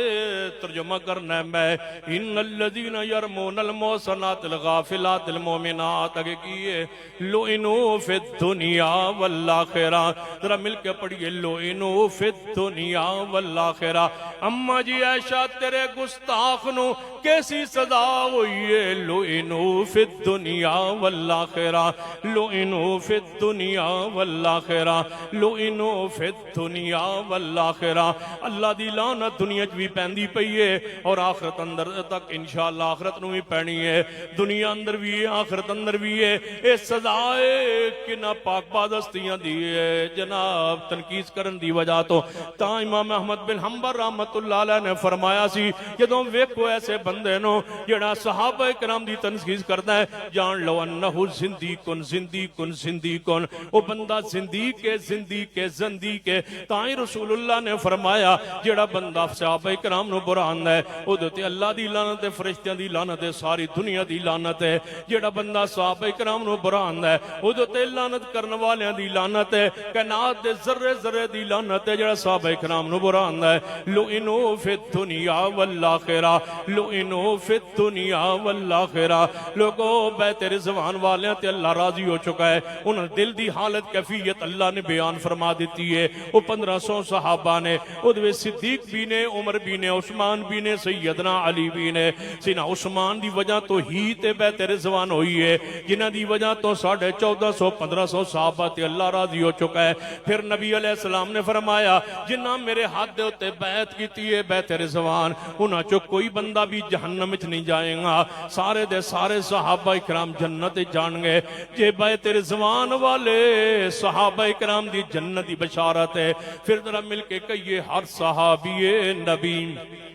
ترجمہ کرنا ہے میں، ان الذین یرمون المحصنات الغافلات المؤمنات، اگے کیے لعنوا فی الدنیا والآخرہ۔ ذرا مل کے پڑھیے لعنوا فی الدنیا والآخرہ۔ اما جی عائشہ تیرے گستاخ نو کیسی سزا ہوئی ہے؟ لعنوا فی الدنیا والآخرہ، لعنوا فی الدنیا والآخرہ، لعنوا فی الدنیا والآخرہ۔ اللہ دی لعنت دنیا چ بھی پیندی پئی ہے اور آخرت اندر تک انشاءاللہ آخرت نو بھی پینی ہے، دنیا اندر بھی ہے آخرت اندر بھی ہے۔ اے سزا ہے کہ نہ پاک بازستیاں دی ہے جناب تنقید کرن دی وجہ تو۔ تا امام احمد بن حنبل رحمت اللہ علیہ نے فرمایا سی جدوں ویکھو ایسے بندے نو جڑا صحابہ کرام دی تنقید کردا ہے، جان لو انہو زندیقن زندیقن زندیقن، وہ بندہ زندیق ہے زندیق ہے زندیق ہے۔ تائیں رسول اللہ نے فرمایا جڑا بندہ صحابہ کرام نو برا آندا ہے او تے اللہ دی لعنت ہے، فرشتیاں دی لعنت ہے، ساری دنیا دی لعنت ہے۔ جڑا بندہ صحابہ کرام نو برا آندا ہے او تے لعنت کرن والیاں دی لعنت ہے، کائنات دے ذرے ذرے دی لعنت ہے جڑا صحابہ کرام نو برا آندا ہے۔ لعنوا فی الدنیا والآخرہ، لعنوا فی الدنیا والآخرہ۔ لوگو بیت رضوان والیاں تے اللہ راضی ہو چکا ہے، انہاں دل دی حالت کیفیت اللہ نے بیان فرما دیتی ہے۔ وہ 1500 صحابہ نے، ادوے صدیق بھی نے، عمر بھی نے، عثمان بھی نے، سیدنا علی بھی نے۔ سینا عثمان دی وجہ تو ہی تے بیت رضوان ہوئی ہے، جنہ دی وجہ تو 1450 1500 صحابہ تے اللہ راضی ہو چکا ہے۔ پھر نبی علیہ السلام نے فرمایا جنہ میرے ہاتھ دے ہوتے بیعت کیتی ہے بیت رضوان، انہاں چو کوئی بندہ بھی جہنم وچ نہیں جائے گا، سارے دے سارے صحابہ کرام جنت جان گے۔ جے بیت رضوان والے صحابہ کرام دی جنت دی بشارت ہے، پھر ذرا مل کے کہیے ہر صحابی نبی،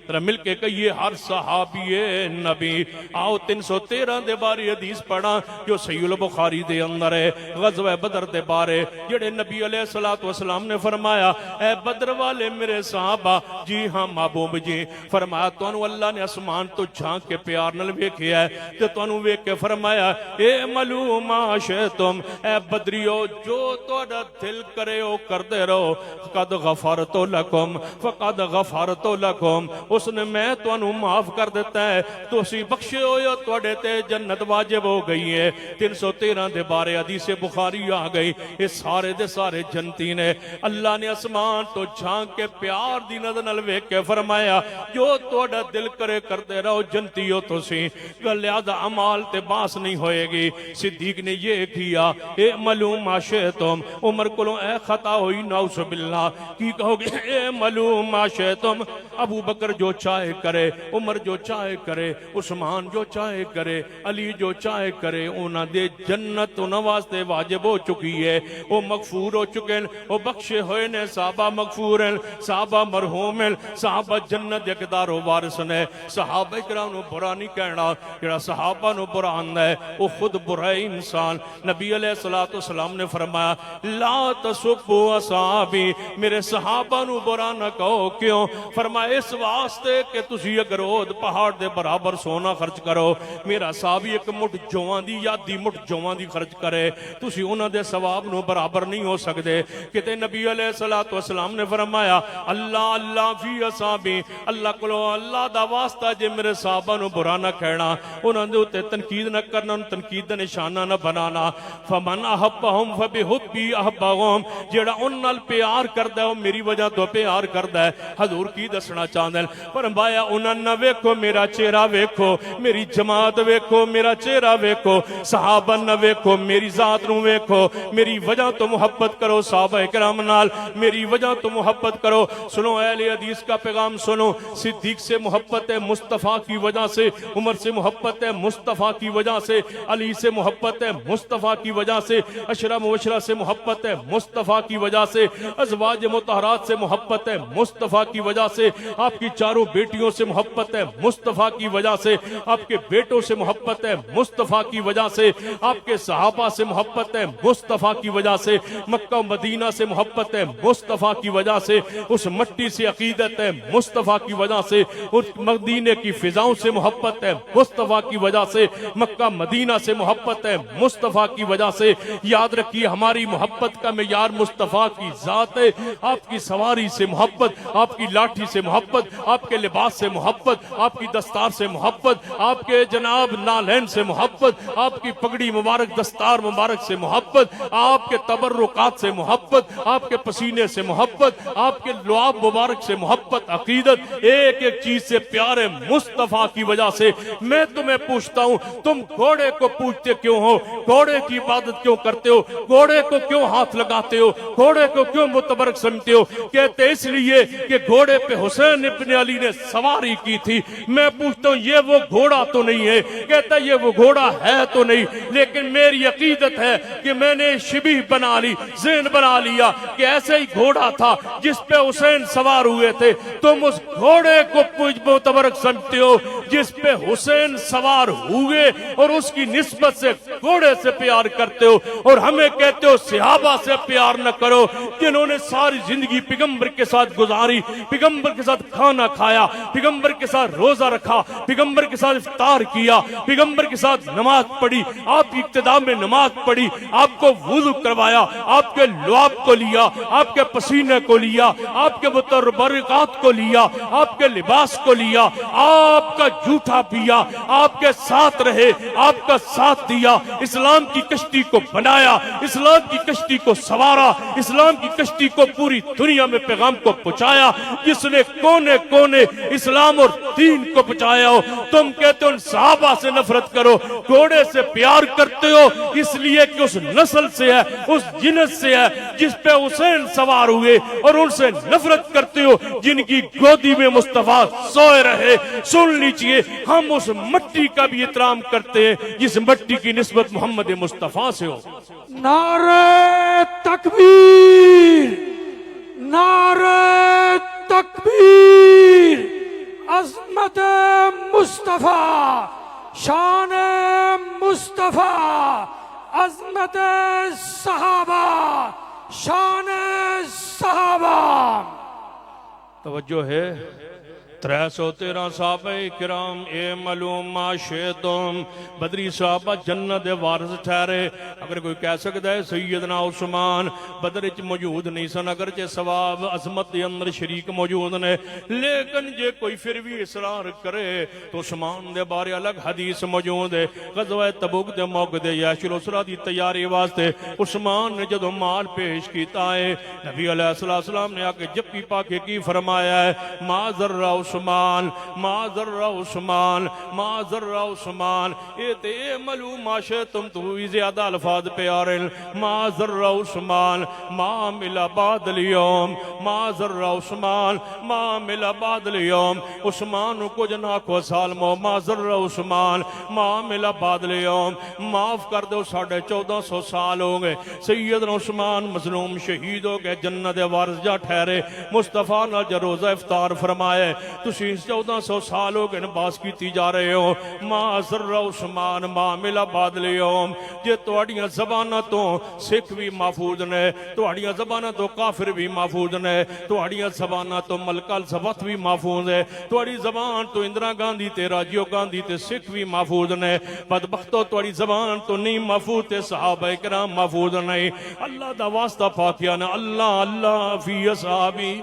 ذرا مل کے کہیے ہر صحابی نبی۔ آؤ 313 دے بارے حدیث پڑھا جو صحیح البخاری دے اندر ہے، غزوہ بدر دے بارے، جڑے نبی علیہ السلام نے فرمایا اے بدر والے میرے صحابہ، جی ہاں محبوب جی، فرمایا تو اللہ نے اسمان تو جھانک کے پیار نل ویکھیا ہے تے تانوں ویکھ کے فرمایا اے ملو ما شئتم، اے بدریو جو تہاڈا دل کرے او کردے رہو، قد غفرت لکم فقد غفرت لکم، اس نے میں تانوں معاف کر دیتا ہے، تسی بخشے ہوئے ہو، تواڈے تے جنت واجب ہو گئی ہے۔ 313 دے بارے حدیث بخاری آ گئی، یہ سارے دے سارے جنتی نے اللہ نے اسمان تو جھانک کے پیار دی نظر نال ویکھ کے فرمایا جو تہاڈا دل کرے کردے رہو، جنتی ہو تسی، لہذا اعمال تے باس نہیں ہوئے گی۔ صدیق نے یہ کیا اے ملوم ما شئتم، عمر کولوں اے خطا ہوئی نعوذ باللہ، کی کہو گے اے ملوم ما شئتم، ابو بکر جو چاہے کرے، عمر جو چاہے کرے، عثمان جو چاہے کرے، علی جو چاہے کرے، انہاں دے جنت انہاں واسطے واجب ہو چکی ہے، وہ مغفور ہو چکے ہیں، وہ بخشے ہوئے نے، صحابہ مغفور ہیں، صحابہ مرحوم ہیں، صحابہ جنت اقدار و وارث نے۔ صحابہ کرام نو برا نہیں کہنا، جڑا صحابہ نو برا آندا ہے وہ خود برا ہے انسان۔ نبی علیہ السلام نے فرمایا لا تسبوا اصحابی، میرے صحابہ نو برا نہ کہو، کیوں؟ فرمایا اس واسطے کہ تسی اگر احد پہاڑ دے برابر سونا خرچ کرو، میرا صحابی ایک مٹھ جواں دی یا دی مٹھ جواں دی خرچ کرے، تسی انہاں دے ثواب نو برابر نہیں ہو سکدے۔ کتے نبی علیہ السلام نے فرمایا اللہ اللہ فی اصحابی، اللہ کلو اللہ دا واسطہ جے میرے صحابہ نو برا نہ کہنا، انہاں دے اوتے تنقید نہ کرنا، تنقید دا نشانہ نہ بنانا۔ فمن احبہم فبحبی احبہم، جیڑا ان نال پیار کردا ہے وہ میری وجہ تو پیار کردا ہے۔ حضور کی دسنا چاہندے ہیں، فرمایا انہاں نہ ویکھو میرا چہرہ ویکھو، میری جماعت ویکھو، میرا چہرہ ویکھو، صحابہ نہ ویکھو، میری ذات نو ویکھو، میری وجہ تو محبت کرو صحابہ کرام نال، میری وجہ تو محبت کرو۔ سنو اہل حدیث کا پیغام سنو، صدیق سے محبت ہے مصطفیٰ کی وجہ سے، عمر سے محبت ہے مصطفیٰ کی وجہ سے، علی سے محبت ہے مصطفیٰ کی وجہ سے، عشرہ مبشرہ سے محبت ہے مصطفیٰ کی وجہ سے، ازواج مطہرات سے محبت ہے مصطفیٰ کی وجہ سے، آپ کی چاروں بیٹیوں سے محبت ہے مصطفیٰ کی وجہ سے، آپ کے بیٹوں سے محبت ہے مصطفیٰ کی وجہ سے، آپ کے صحابہ سے محبت ہے مصطفیٰ کی وجہ سے، مکہ و مدینہ سے محبت ہے مصطفیٰ کی وجہ سے، اس مٹی سے عقیدت ہے مصطفیٰ کی وجہ سے، اس مدینے کی فضاؤں سے محبت ہے مصطفیٰ کی وجہ سے، مکہ مدینہ سے محبت ہے مصطفیٰ کی وجہ سے. یاد رکھیے ہماری محبت کا معیار مصطفیٰ کی ذات ہے. آپ کی سواری سے محبت, آپ کی لاٹھی سے محبت, آپ کے لباس سے محبت, آپ کی دستار سے محبت, آپ کے جناب نالین سے محبت, آپ کی پگڑی مبارک دستار مبارک سے محبت, آپ کے تبرکات سے محبت, آپ کے پسینے سے محبت, آپ کے لعاب مبارک سے محبت, عقیدت, ایک ایک چیز سے پیار ہے مصطفیٰ کی وجہ سے. میں تمہیں پوچھتا ہوں, تم گھوڑے کو پوچھتے کیوں ہو؟ گھوڑے کی عبادت کیوں کرتے ہو؟ گھوڑے کو کیوں ہاتھ لگاتے ہو؟ گھوڑے کو کیوں متبرک سمجھتے ہو؟ کہتے اس لیے کہ گھوڑے پہ حسین ابن علی نے سواری کی تھی. میں پوچھتا ہوں یہ وہ گھوڑا تو نہیں ہے؟ کہتا یہ وہ گھوڑا ہے تو نہیں, لیکن میری عقیدت ہے کہ میں نے شبیہ بنا لی, ذہن بنا لیا کہ ایسے ہی گھوڑا تھا جس پہ حسین سوار ہوئے تھے. تم اس گھوڑے کو متبرک سمجھتے ہو جس پہ حسین سوار ہوئے اور اس کی نسبت سے گھوڑے سے پیار کرتے ہو, اور ہمیں کہتے ہو صحابہ سے پیار نہ کرو جنہوں نے ساری زندگی پیغمبر کے ساتھ گزاری, پیغمبر کے ساتھ کھانا کھایا, پیغمبر کے ساتھ روزہ رکھا, پیغمبر کے ساتھ افطار کیا, پیغمبر کے ساتھ نماز پڑھی, آپ کی ابتدا میں نماز پڑھی, آپ کو وضو کروایا, آپ کے لعاب کو لیا, آپ کے پسینے کو لیا, آپ کے متبرکات کو لیا, آپ کے لباس کو لیا, آپ کا جھوٹا پیا, آپ کے ساتھ رہے, آپ کا ساتھ دیا, اسلام کی کشتی کو بنایا, اسلام کی کشتی کو سوارا, اسلام کی کشتی کو پوری دنیا میں پیغام کو پہنچایا, جس نے کونے کونے اسلام اور دین کو پہنچایا ہو. تم کہتے ہو صحابہ سے نفرت کرو, گھوڑے سے پیار کرتے ہو اس لیے کہ اس نسل سے ہے, اس جنس سے ہے جس پہ حسین سوار ہوئے, اور ان سے نفرت کرتے ہو جن کی گودی میں مصطفیٰ سوئے رہے. سن لیجئے, ہم اس مٹی کا بھی احترام کرتے ہیں جس مٹی کی نسبت محمد مصطفیٰ سے ہو. نعرہ تکبیر, نعرہ تکبیر, عظمت مصطفیٰ, شان مصطفیٰ, عظمت صحابہ, شان صحابہ. توجہ ہے 313 صحابہ کرام اے معلوم ما شیطم, بدری صحابہ جنت وارث ٹھہرے. اگر کوئی کہہ سکتا ہے سیدنا عثمان بدر چ موجود نہیں سن, اگرچہ ثواب عظمت دے اندر شریک موجود نے, لیکن جے کوئی پھر بھی اصرار کرے تو عثمان دے بارے الگ حدیث موجود ہے. غزوہ تبوک دے موقع تے جیش الاسرہ دی تیاری واسطے عثمان نے جدو مال پیش کیتا ہے, نبی علیہ السلام نے آ کے جپی پا کے کی فرمایا ہے, ما ذرہ عثمان, ما ذرہ عثمان, ما ذرہ عثمان. اے تے معلوم تم تو ہی زیادہ الفاظ پیارے. ما ذرہ عثمان, ما ملا بعد اليوم, ما ذرہ عثمان, ما ملا بعد اليوم. عثمان کو جنا کو سال مو, ما ذرہ عثمان, ما ملا بعد اليوم. معاف کر دو 1450 سال ہو گئے. سیدنا عثمان مظلوم شہید ہو گئے, جنت وارث جا ٹھہرے. مصطفیٰ نے جو روزہ افطار فرمائے, تسی 1400 سال ہو گئے باس کیتی جا رہے ہو. ما ذرہ عثمان, ما ملا بعد اليوم. جے تواڈیاں زباناں تو سکھ بھی محفوظ نے, تواڈیاں زباناں تو کافر بھی محفوظ نے, تواڈیاں زباناں تو ملکہ الزفت بھی محفوظ ہے, تواڈی زبان تو اندرا گاندھی تے راجیو گاندھی تے سکھ بھی محفوظ نے. بدبختو تواڈی زبان تو نہیں محفوظ تے صحابہ کرام محفوظ نہیں. اللہ دا واسطہ پاکیا نے, اللہ اللہ فی اصحابی.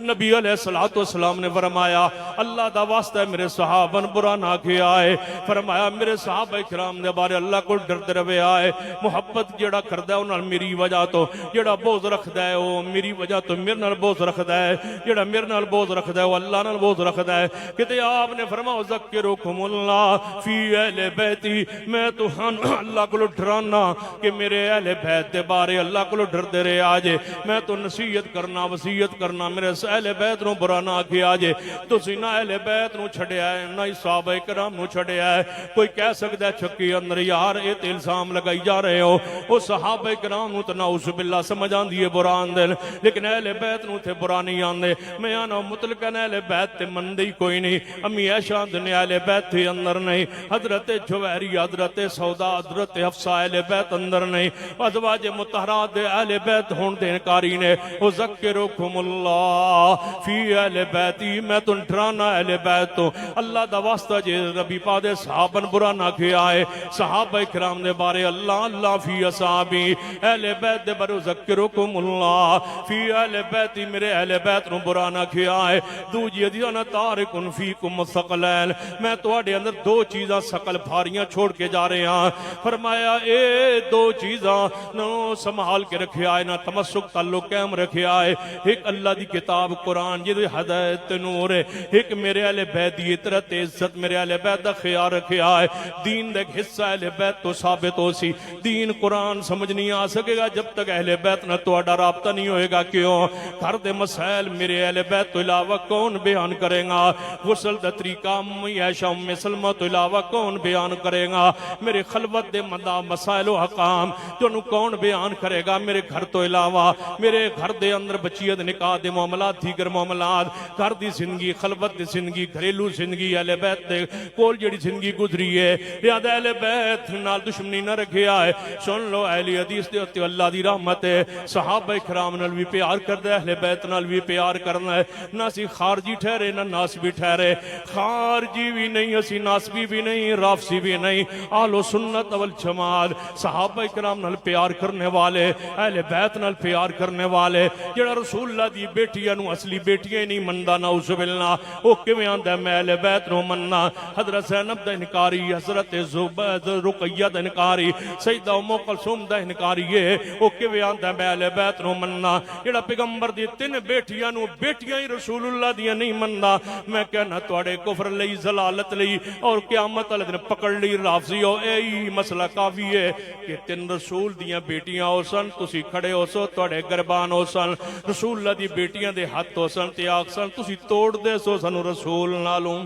نبی علیہ السلام نے فرمایا اللہ دا واسطہ ہے میرے صحابہ برا نہ کیا ہے. فرمایا میرے صحابہ کرام دے بارے اللہ کو ڈرتے رہے آئے. محبت جڑا کردا ہے انہاں میری وجہ تو, جڑا بغض رکھدا ہے وہ میری وجہ تو میرے نال بغض رکھدا ہے, جڑا میرے نال بغض رکھدا ہے وہ اللہ نال بغض رکھدا ہے. کتے آپ نے فرمایا ذکرکم اللہ فی اہل بیتی, میں تو اللہ کو ڈرانا کہ میرے اہل بیت دے بارے اللہ کو ڈردے رہے آجے. میں تو نصیحت کرنا وصیت کرنا میرے اہل بیت نو برا نہ کیا جے. تسی نہ اہل بیت نو چھڑیا ہے نہ صحابہ کرام نو چھڑیا ہے. کوئی کہہ سکتا ہے چھکی اندر یار اے تے الزام لگائی جا رہے ہو, وہ صحابہ کرام نو تے نعوذ باللہ سمجھ آندی ہے برا آندے, لیکن اہل بیت نو تے برا نہیں آندے. میں آنا مطلقاً اہل بیت تے مندی کوئی نہیں. امی عائشہ دے اہل بیت تے اندر نہیں, حضرت جویری, حضرت سودا, حضرت حفصہ اہل بیت اندر نہیں. ازواج مطہرات دے اہل بیت ہون دے انکاری نے. وذکرکم اللہ فی اہل بیتی میں تن ڈرانا اہل بیت تو اللہ دا واسطہ جے ربی پا دے صحابن برا نہ کیا ہے صحابہ کرام دے بارے اللہ اللہ فی اصحابی اہل بیت دے برو ذکرکم اللہ فی اہل بیتی میرے اہل بیت نو برا نہ کیا ہے دو جیدی انا تارکن فیکم ثقلین میں تواڈے اندر دو چیزاں ثقل بھاریاں چھوڑ کے جا رہے ہیں فرمایا اے دو چیزاں نو سنبھال کے رکھیا ہے نہ تمسک تعلق قائم رکھیا ہے ایک اللہ دی کتاب قرآن جدی ہدایت نور ہے ایک میرے اہل بیت دی اطرت عزت میرے اہل بیت دا خیال رکھیا ہے دین دا ایک حصہ اہل بیت تو ثابت ہو سی دین قرآن سمجھ نہیں آ سکے گا جب تک اہل بیت نہ تواڈا رابطہ نہیں ہوئے گا کیوں گھر دے مسائل میرے اہل بیت تو علاوہ کون بیان کرے گا غسل دا طریقہ عائشہ ام سلمہ تو علاوہ کون بیان کرے گا میرے خلوت دے مدہ مسائل و حکام جنہوں کون بیان کرے گا میرے گھر تو علاوہ میرے گھر دے اندر بچیت نکاح دے معاملات دیگر معاملات گھر دی زندگی خلوت دی زندگی گھریلو زندگی اہل بیت دے کول جڑی زندگی گزری ہے لہذا اہل بیت نال دشمنی نہ رکھیا ہے سن لو اہل حدیث دے ہوتے اللہ دی رحمت ہے صحابہ کرام نال بھی پیار کردہ اہل بیت نال بھی پیار کرنا ہے نہ سی خارجی ٹھہرے نہ ناسبی ٹھہرے خارجی بھی نہیں اسی ناسبی بھی نہیں رافسی بھی نہیں اہل و سنت والجماعت صحابہ کرام نال پیار کرنے والے اہل بیت نال پیار کرنے والے جڑا رسول اللہ دی بیٹیاں نو اصلی بیٹیاں نہیں مندا نعوذ باللہ او کیویں آندا میں اہل بیت نو مننا حضرت زینب دا انکاری حضرت رقیہ دا انکاری سیدہ ام کلثوم دا انکاری ہے او کیویں آندا میں اہل بیت نو مننا جڑا پیغمبر دی تین بیٹیاں نو بیٹیاں ہی رسول اللہ دی نہیں مندا میں کہنا تواڈے کفر لئی ضلالت لئی اور قیامت والے دن پکڑ لئی رافضی ہو اے مسئلہ کافی ہے کہ تین رسول دیاں بیٹیاں ہو سن تسی کھڑے ہو سو تواڈے گربان ہو سن رسول اللہ دی بیٹیاں دے ہاتھ ہو سن تے آکھ سن تسی توڑ دے سو سنو رسول نالوں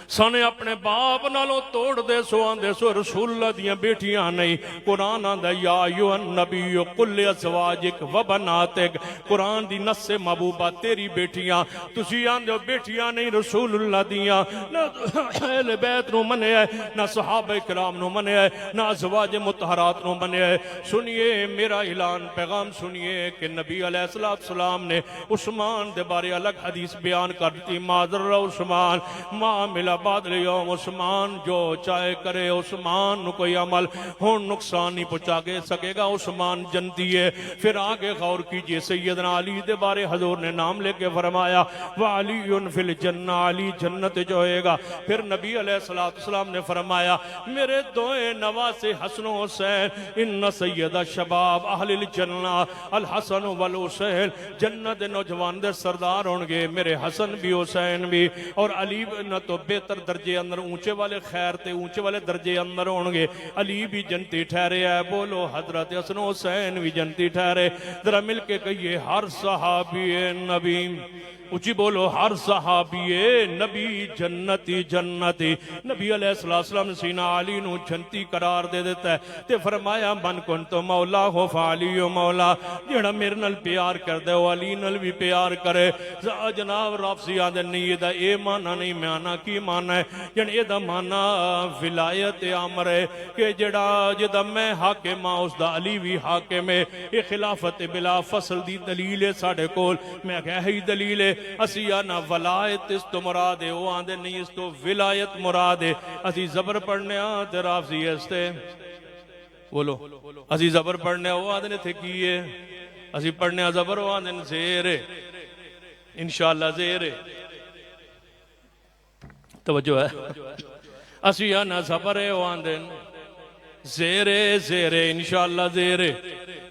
سانے اپنے باپ نالوں توڑ دے سو آندے سو رسول اللہ دیاں بیٹیاں نہیں قرآن آندہ یا ایوہ النبی قل ازواجک و بناتک قرآن دی نص محبوبہ تیری بیٹیاں تسی آندے بیٹیاں نہیں رسول اللہ دیاں نہ اہل بیت نو منے ہے نہ صحابہ کرام نو منے ہے نہ ازواج مطہرات نو منے ہے سنیے میرا اعلان پیغام سنیے کہ نبی علیہ السلام نے عثمان دے بارے الگ حدیث بیان کر دیتی معذر عثمان معاملہ بعد لیوم عثمان جو چاہے کرے عثمان نو کوئی عمل ہون نقصان نہیں پہنچا کے سکے گا عثمان جنتی ہے پھر آگے غور کیجئے سیدنا علی دے بارے حضور نے نام لے کے فرمایا وَعَلِيٌ فِي الْجَنَّةِ علی جنت جو ہوئے گا پھر نبی علیہ السلام نے فرمایا میرے دوئے نواز حسن و حسین ان سید شباب اہل الجنہ الحسن والحسین جنت نوجوان دے سردار ہونگے میرے حسن بھی حسین بھی اور علی نہ تو بہتر درجے اندر اونچے والے خیر تے اونچے والے درجے اندر ہونگے علی بھی جنتی ٹھہرے ہے بولو حضرت حسن حسین بھی جنتی ٹھہرے ذرا مل کے کہیے ہر صحابی نبی اچھی بولو ہر صحابی نبی جنتی جنتی نبی علیہ السلام نے سینہ علی نو جنتی قرار دے دیتا ہے تے فرمایا من کن تو مولا ہو فعلی و مولا جڑا میرے نل پیار کر دے وہ علی نل بھی پیار کرے جناب رافضی آدھے نہیں یہ دا اے مانا نہیں میں آنا کی مانا ہے یعنی یہ دا مانا ولایت عامر ہے کہ جڑا میں حاکم ہاں اس دا علی بھی حاکم ہے یہ خلافت بلا فصل دی دلیل ہے ساڑھے کول میں کہہ ہی دلیل ہے اسی آنا ولایت اس تو مراد ہے وہ آندے نہیں اس تو ولایت مراد ہے اسی زبر پڑھنے آتے رافضی استے بولو اسی زبر پڑھنے وہ آدھنے تھے کیے اسی پڑھنے زبر وہ آدھنے زیر انشاءاللہ زیر توجہ ہے اسی آنا زبر وہ آدھنے زیر انشاءاللہ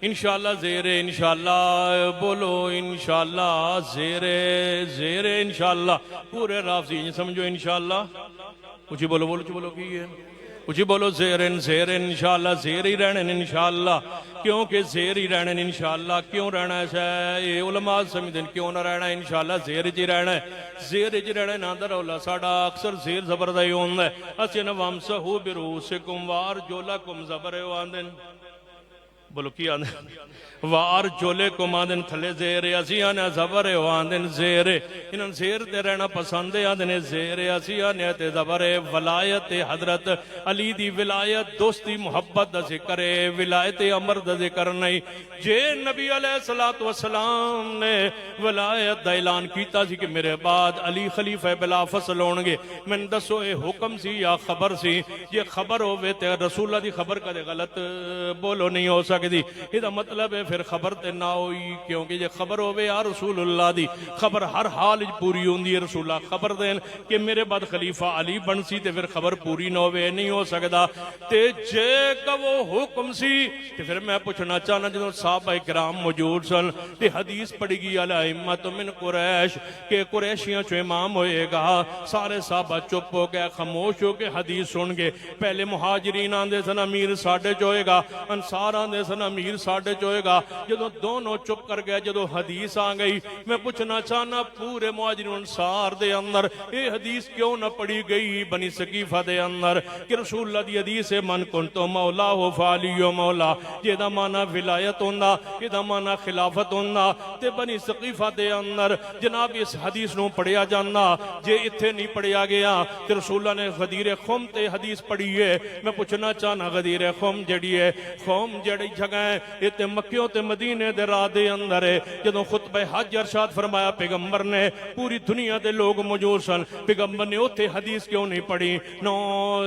انشاءاللہ زیر انشاءاللہ بولو انشاءاللہ زیر انشاءاللہ پورے رافضی سمجھو انشاءاللہ اچھی بولو کی ہے اچھی بولو زیر انشاءاللہ زیر ہی رہنے انشاءاللہ کیونکہ زیر ہی رہنے انشاءاللہ کیوں رہنا ہے علماء سمجھیں کیوں نہ رہنا ہے انشاءاللہ زیر جی رہنا ہے زیر جی رہنا ہے ناندر اولا ساڑھا اکثر زیر زبردائی ہوندہ ہے اسی نوامسہو بروسکم وار جولکم زبر واندن بولو کی آدھے وار جولے کو ماندن تھلے زیرے اسی آنے زبرے واندن زیرے انہاں زیر تے رہنا پسندے آدھنے زیرے اسی آنے تے زبرے ولایت حضرت علی دی ولایت دوستی محبت دا ذکر ہے ولایت امر دا ذکر نہیں جے نبی علیہ السلام نے ولایت دا اعلان کیتا سی کہ میرے بعد علی خلیفہ بلا فصل ہونگے میں دسو اے حکم سی یا خبر سی یہ خبر ہوئے تے رسول اللہ دی خبر کا دے غلط بولو نہیں ہو سکتی یہ مطلب ہے پھر خبر تے نہ ہوئی کیونکہ یہ خبر ہوئے یا رسول اللہ دی خبر ہر حال پوری ہوندی ہے رسول اللہ خبر دین کہ میرے بعد خلیفہ علی بن سی تے پھر خبر پوری نہ ہوئے نہیں ہو سکتا تے جے کا وہ حکم سی تے پھر میں پوچھنا چاہنا جنہوں صحابہ کرام موجود سن تے حدیث پڑھی گئی الائمۃ من قریش کہ قریشیاں چو امام ہوئے گا سارے صحابہ چپ ہو گئے خاموش ہو کے حدیث سن گے پہلے مہاجرین آندے سن امیر ساڑھے چوئے گا انصار آندے سن امیر ساڑھے چوئے گا جدو دونوں چپ کر گئے جدو حدیث آ گئی میں پوچھنا چاہنا پورے مہاجرین انصار دے اندر یہ حدیث کیوں نہ پڑھی گئی بنی سقیفہ دے اندر کہ رسول اللہ دی حدیث ہے من کنتو مولا ہو فالی و مولا یہ دا معنی ولایت ہوندہ یہ دا معنی خلافت ہوندہ تے بنی سقیفہ دے اندر جناب اس حدیث نو پڑھیا جانا جے اتھے نہیں پڑھیا گیا تے رسول اللہ نے غدیر خم تے حدیث پڑھی ہے میں پوچھنا چاہنا غدیر خم جڑی ہے خم جڑی جگہ ہے یہ تے مکیوں تے مدینے دے راہ دے اندر ہے جدوں خطبہ حج ارشاد فرمایا پیغمبر نے پوری دنیا دے لوگ موجود سن پیغمبر نے اوتے حدیث کیوں نہیں پڑھی نو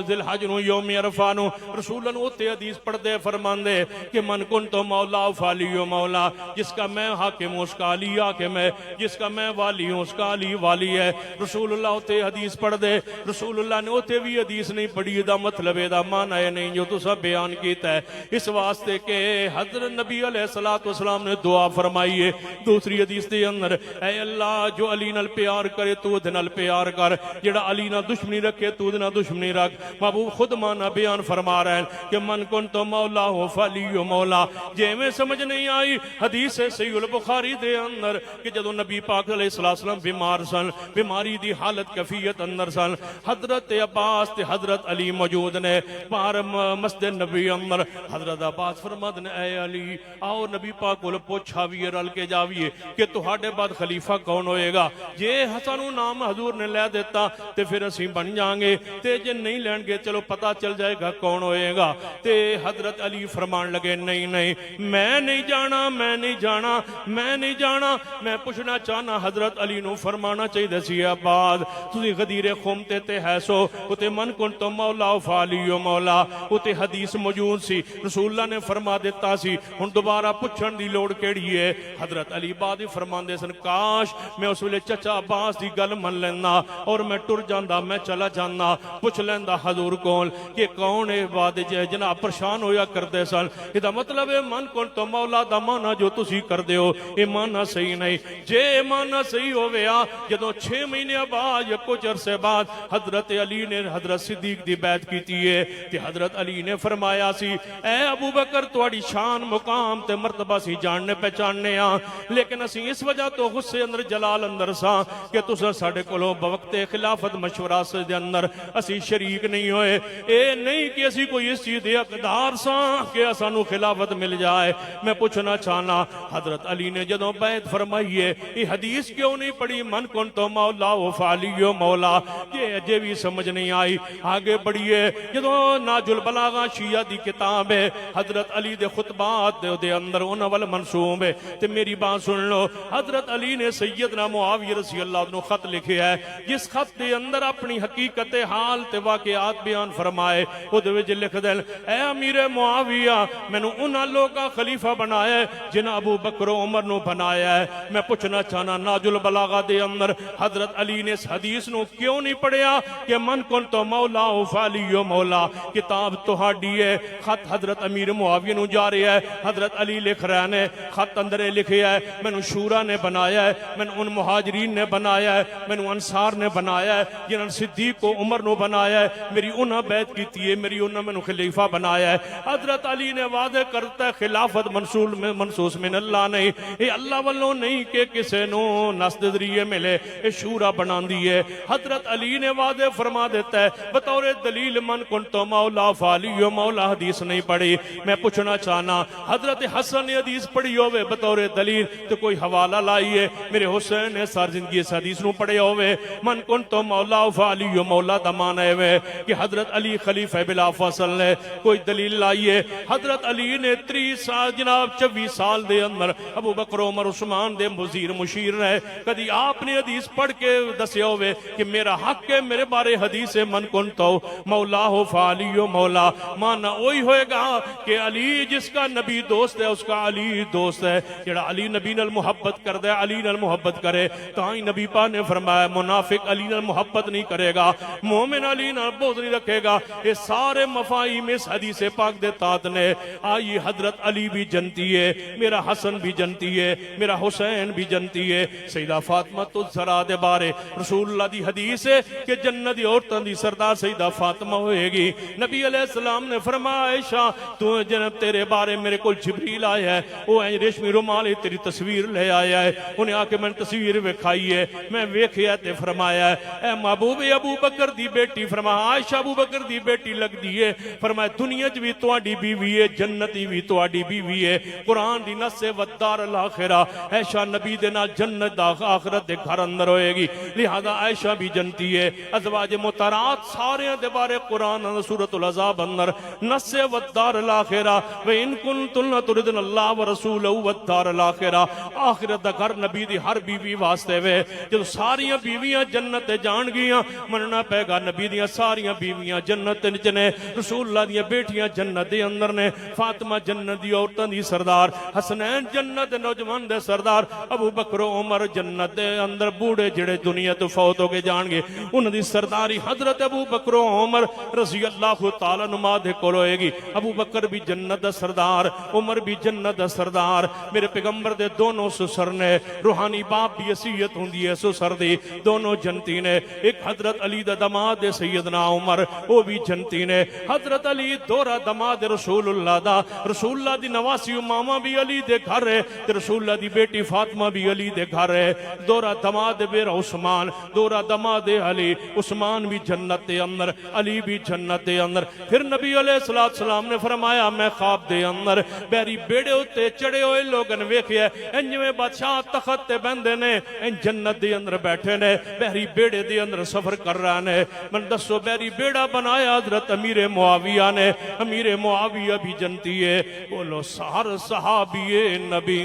ذی الحج نو یوم عرفہ نو رسول اللہ نے اوتے حدیث پڑھ دے فرمان دے کہ من کنتو مولا فالی و مولا جس کا میں حاکم ہوں اس کا علی حاکم ہے جس کا میں والی ہوں اس کا علی والی ہے رسول اللہ ہوتے حدیث پڑھ دے رسول اللہ نے ہوتے بھی حدیث نہیں پڑھی دا مطلب دا معنی ہے نہیں جو تو سب بیان کیتا ہے اس واسطے کہ حضرت نبی علیہ السلام نے دعا فرمائی ہے دوسری حدیث دے اندر اے اللہ جو علی نال پیار کرے تو دے نال پیار کر جڑا علی نال دشمنی رکھے تو دے نال دشمنی رکھ محبوب خود معنی بیان فرما رہے ہیں کہ من کنتو مولا ہو فلی و مولا جے میں سمجھ نہیں آئی حدیث ہے صحیح البخاری دے اندر کہ جدو نبی پاک علیہ السلام بیمار سن بیماری دی حالت کفیت اندر سن حضرت عباس تے حضرت علی موجود نے باہر مسجد نبی اندر حضرت عباس فرماد نے اے علی آؤ نبی پاک کو پوچھاویے رل کے جاویے کہ تہاڈے بعد خلیفہ کون ہوئے گا جے حسن نام حضور نے لے دیتا تے پھر اسی بن جائیں گے تے جے نہیں لین گے چلو پتہ چل جائے گا کون ہوئے گا تے حضرت علی فرمان لگے نہیں نہیں میں نہیں جانا میں نہیں جانا میں نہیں جانا میں پوچھنا چاہنا حضرت علی نو فرمانا چاہیے دسی آباد تسی غدیر خم تے حیثو اتے من کنتو مولا و فالی و مولا اتے حدیث موجود سی رسول اللہ نے فرما دیتا سی ہن دوبارہ پوچھن دی لوڑ کیڑی ہے حضرت علی بعد ہی فرمان دے سن کاش میں اس ویلے چچا عباس دی گل من لینا اور میں ٹر جاندا میں چلا جانا پوچھ لیندا حضور کون کہ کون ہے بعد جناب پریشان ہویا کردے سن یہ مطلب ہے من کنتو مولا دا معنی جو تسی کر دے ہو یہ معنی صحیح نہیں جے معنی صحیح ہویا جدوں 6 مہینے بعد یا کچھ عرصے بعد حضرت علی نے حضرت صدیق دی بیعت کیتی ہے کہ حضرت علی نے فرمایا سی اے ابو بکر تواڈی شان مقام تے مرتبہ سی جاننے پہچاننے ہاں لیکن اسی اس وجہ تو غصے اندر جلال اندر سا کہ تساں ساڈے کولوں بوقت خلافت مشورہ سے دے اندر اسی شریک نہیں ہوئے اے نہیں کہ اسی کوئی اس چیز دے حقدار سا کہ اسانو خلافت مل جائے میں پوچھنا چاہنا حضرت علی نے جدوں بیعت فرمائی ہے یہ حدیث کیوں نہیں پڑھی من کنتو مولا و فالی و مولا یہ اجے بھی سمجھ نہیں آئی آگے بڑھیے جدوں ناج البلاغہ شیعہ دی کتاب ہے حضرت علی دے خطبات دے اندر انہاں ول منسوب ہے تے میری بات سن لو حضرت علی نے سیدنا معاویہ رضی اللہ عنہ خط لکھے ہے جس خط دے اندر اپنی حقیقت حال تے واقعات بیان فرمائے او دے وچ لکھ دے اے امیر معاویہ مینوں انہاں لوکاں خلیفہ بنایا ہے جنہاں ابو بکر و عمر نو بنایا ہے میں پوچھنا چاہنا ناج البلاغہ دے اندر حضرت علی نے اس حدیث نو کیوں نہیں پڑھیا کہ من کنتو مولا و فالی و مولا کتاب تہاڈی ہے خط حضرت امیر معاویہ نو جا رہا ہے حضرت علی لکھ رہے ہیں خط اندر لکھیا ہے مینوں شورا نے بنایا ہے مینوں ان مہاجرین نے بنایا ہے مینوں انصار نے بنایا ہے جنہاں صدیق کو عمر نو بنایا ہے میری انہاں بیعت کیتی ہے میری انہاں مینوں خلیفہ بنایا ہے حضرت علی نے وعدے کرتا ہے خلافت منصوص من اللہ نہیں یہ اللہ والوں نہیں کہ کسے نو نس دے ذریعے ملے یہ شورا بنا دی ہے حضرت علی نے وعدے فرما دیتا ہے بطور دلیل من کنتو مولا فالی و مولا حدیث نہیں پڑھی میں پوچھنا چاہنا حضرت حسن نے حدیث پڑھی ہوئے بطور دلیل تو کوئی حوالہ لائیے، میرے حسین نے سار زندگی اس حدیث نو پڑھے ہوئے من کن تو مولا فعلی مولا دمانے ہوئے کہ حضرت علی خلیفہ بلا فصل نے کوئی دلیل لائیے۔ حضرت علی نے 30 سال جناب 24 سال دے اندر ابو بکر عمر عثمان دے وزیر مشیر رہے، کدی آپ نے حدیث پڑھ کے دسے ہوئے کہ میرا حق ہے میرے بارے حدیث من کن تو مولا ہو فعلی مولا، مانا وہی ہوئے گا کہ علی جس کا نبی دوست ہے اس کا علی دوست ہے، جڑا علی نبی نال محبت کر دے علی نال محبت کرے، تاں نبی پاک نے فرمایا منافق علی نال محبت نہیں کرے گا، مومن علی نال بغض نہیں رکھے گا۔ یہ سارے مفاہیم اس حدیث پاک دے تحت نے آئی۔ حضرت علی بھی جنتی ہے، میرا حسن بھی جنتی ہے، میرا حسین بھی جنتی ہے۔ سیدہ فاطمہ الزہرا دے بارے رسول اللہ دی حدیث ہے کہ جنت دی عورتاں دی سردار سیدہ فاطمہ ہوئے گی۔ نبی علیہ السلام نے فرمایا عائشہ تو جنت تیرے بارے میرے کو جبریل آیا ہے، وہ ریشمی رومال تیری تصویر لے آیا ہے، انہیں آ کے میں نے تصویر وکھائی ہے، میں ویکھیا تے فرمایا اے محبوب ابو بکر دی بیٹی، فرمایا عائشہ ابو بکر دی بیٹی لگ دی ہے، فرمایا دنیا چ بھی تواڈی بیوی ہے جنتی بھی تواڈی بیوی ہے، قرآن دی نص والدار الاخرہ عائشہ نبی دے نال جنت دا آخرت دے گھر اندر ہوئے گی، لہذا عائشہ بھی جنتی ہے۔ ازواج مطہرات سارے دے بارے قرآن سورۃ الاحزاب اندر نص والدار الاخرہ وَإِن كُنتُنَّ تُرِدْنَ اللَّهَ وَرَسُولَهُ وَالدَّارَ الْآخِرَةَ آخرت دا گھر نبی دی ہر بیوی واسطے وے، جب ساریاں بیویاں جنت جان گیاں مننا پے گا نبی دیاں ساریاں بیویاں جنت نے، رسول اللہ دیاں بیٹیاں جنت دے اندر نے، فاطمہ جنت دی عورتاں دی سردار، حسنین جنت دے نوجوان دے سردار، ابو بکر عمر جنت دے اندر بوڑھے جڑے دنیا تو فوت ہو کے جان گے انہاں دی سرداری حضرت ابو بکر عمر رضی اللہ تعالی عنہ دے کول ہوئے گی۔ ابو بکر بھی جنت دا سردار، عمر بھی جنت دا سردار، میرے پیغمبر دے دونوں سسر نے، روحانی باپ بھی وصیت ہوندی ہے سسر دی، دونوں جنتی نے، ایک حضرت علی دا دماد سیدنا عمر وہ بھی جنتی نے، حضرت علی دورہ دماد رسول اللہ دا، رسول اللہ دی نواسی امامہ بھی علی دے گھر ہے، رسول اللہ دی بیٹی فاطمہ بھی علی دے گھر ہے، دورہ دماد بیرہ عثمان، دورہ دماد علی، عثمان بھی جنت دے اندر، علی بھی جنت دے اندر۔ پھر نبی علیہ السلام نے فرمایا میں خواب دے اندر بیری بیڑے ہوتے چڑے ہوئے لوگن ویکھیا انجویں بادشاہ تخت تے بندے نے ان جنت دے اندر بیٹھے نے، بحری بیڑے دے اندر سفر کر رہا نے، من دسو بحری بیڑا بنایا حضرت امیر معاویہ نے، امیر معاویہ بھی جنتی ہے، بولو ہر صحابی نبی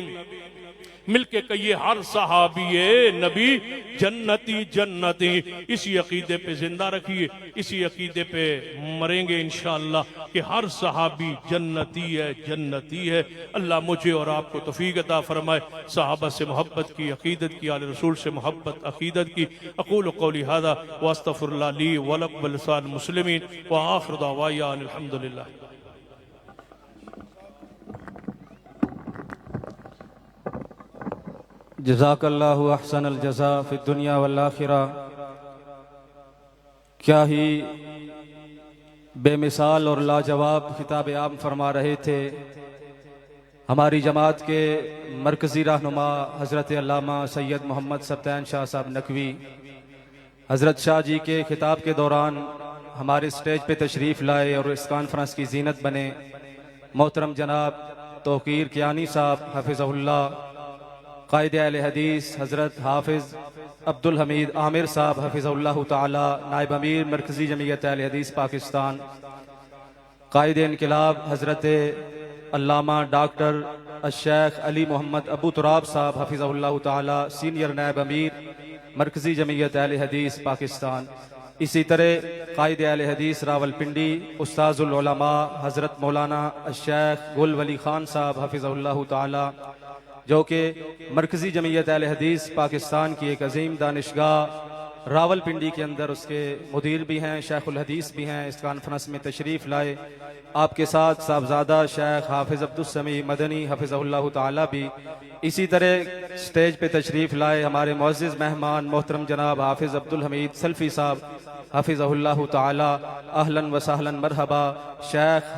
مل کے کہیے ہر صحابی نبی جنتی جنتی، اسی عقیدے پہ زندہ رکھیے، اسی عقیدے پہ مریں گے انشاءاللہ کہ ہر صحابی جنتی ہے جنتی ہے۔ اللہ مجھے اور آپ کو توفیق عطا فرمائے، صحابہ سے محبت کی، عقیدت کی، آل رسول سے محبت عقیدت کی۔ اقول قولی ھذا واستغفر اللہ لی ولکم ولسائر المسلمین وآخر دعوانا ان الحمدللہ۔ جزاک اللہ احسن الجزاء فی الدنیا والآخرہ۔ کیا ہی بے مثال اور لاجواب خطاب عام فرما رہے تھے ہماری جماعت کے مرکزی رہنما حضرت علامہ سید محمد سبطین شاہ صاحب نقوی۔ حضرت شاہ جی کے خطاب کے دوران ہمارے سٹیج پہ تشریف لائے اور اس کانفرنس کی زینت بنے محترم جناب توقیر کیانی صاحب حفظہ اللہ، قائد اہل حدیث حضرت حافظ عبدالحمید عامر صاحب حفظہ اللہ تعالی، نائب امیر مرکزی جمعیت اہل حدیث پاکستان، قائد انقلاب حضرت علامہ ڈاکٹر الشیخ علی محمد ابو تراب صاحب حفظہ اللہ تعالی، سینئر نائب امیر مرکزی جمعیت اہل حدیث پاکستان، اسی طرح قائد اہل حدیث راول پنڈی استاذ العلماء حضرت مولانا الشیخ گل ولی خان صاحب حفظہ اللہ تعالی، جو کہ مرکزی جمعیت اہل حدیث پاکستان کی ایک عظیم دانشگاہ راول پنڈی کے اندر اس کے مدیر بھی ہیں، شیخ الحدیث بھی ہیں، اس کانفرنس میں تشریف لائے۔ آپ کے ساتھ صاحبزادہ شیخ حافظ عبدالسمیع مدنی حفظہ اللہ تعالی بھی اسی طرح سٹیج پہ تشریف لائے۔ ہمارے معزز مہمان محترم جناب حافظ عبدالحمید سلفی صاحب حفظہ اللہ تعالی، اہلاً و سہلاً مرحبا۔ شیخ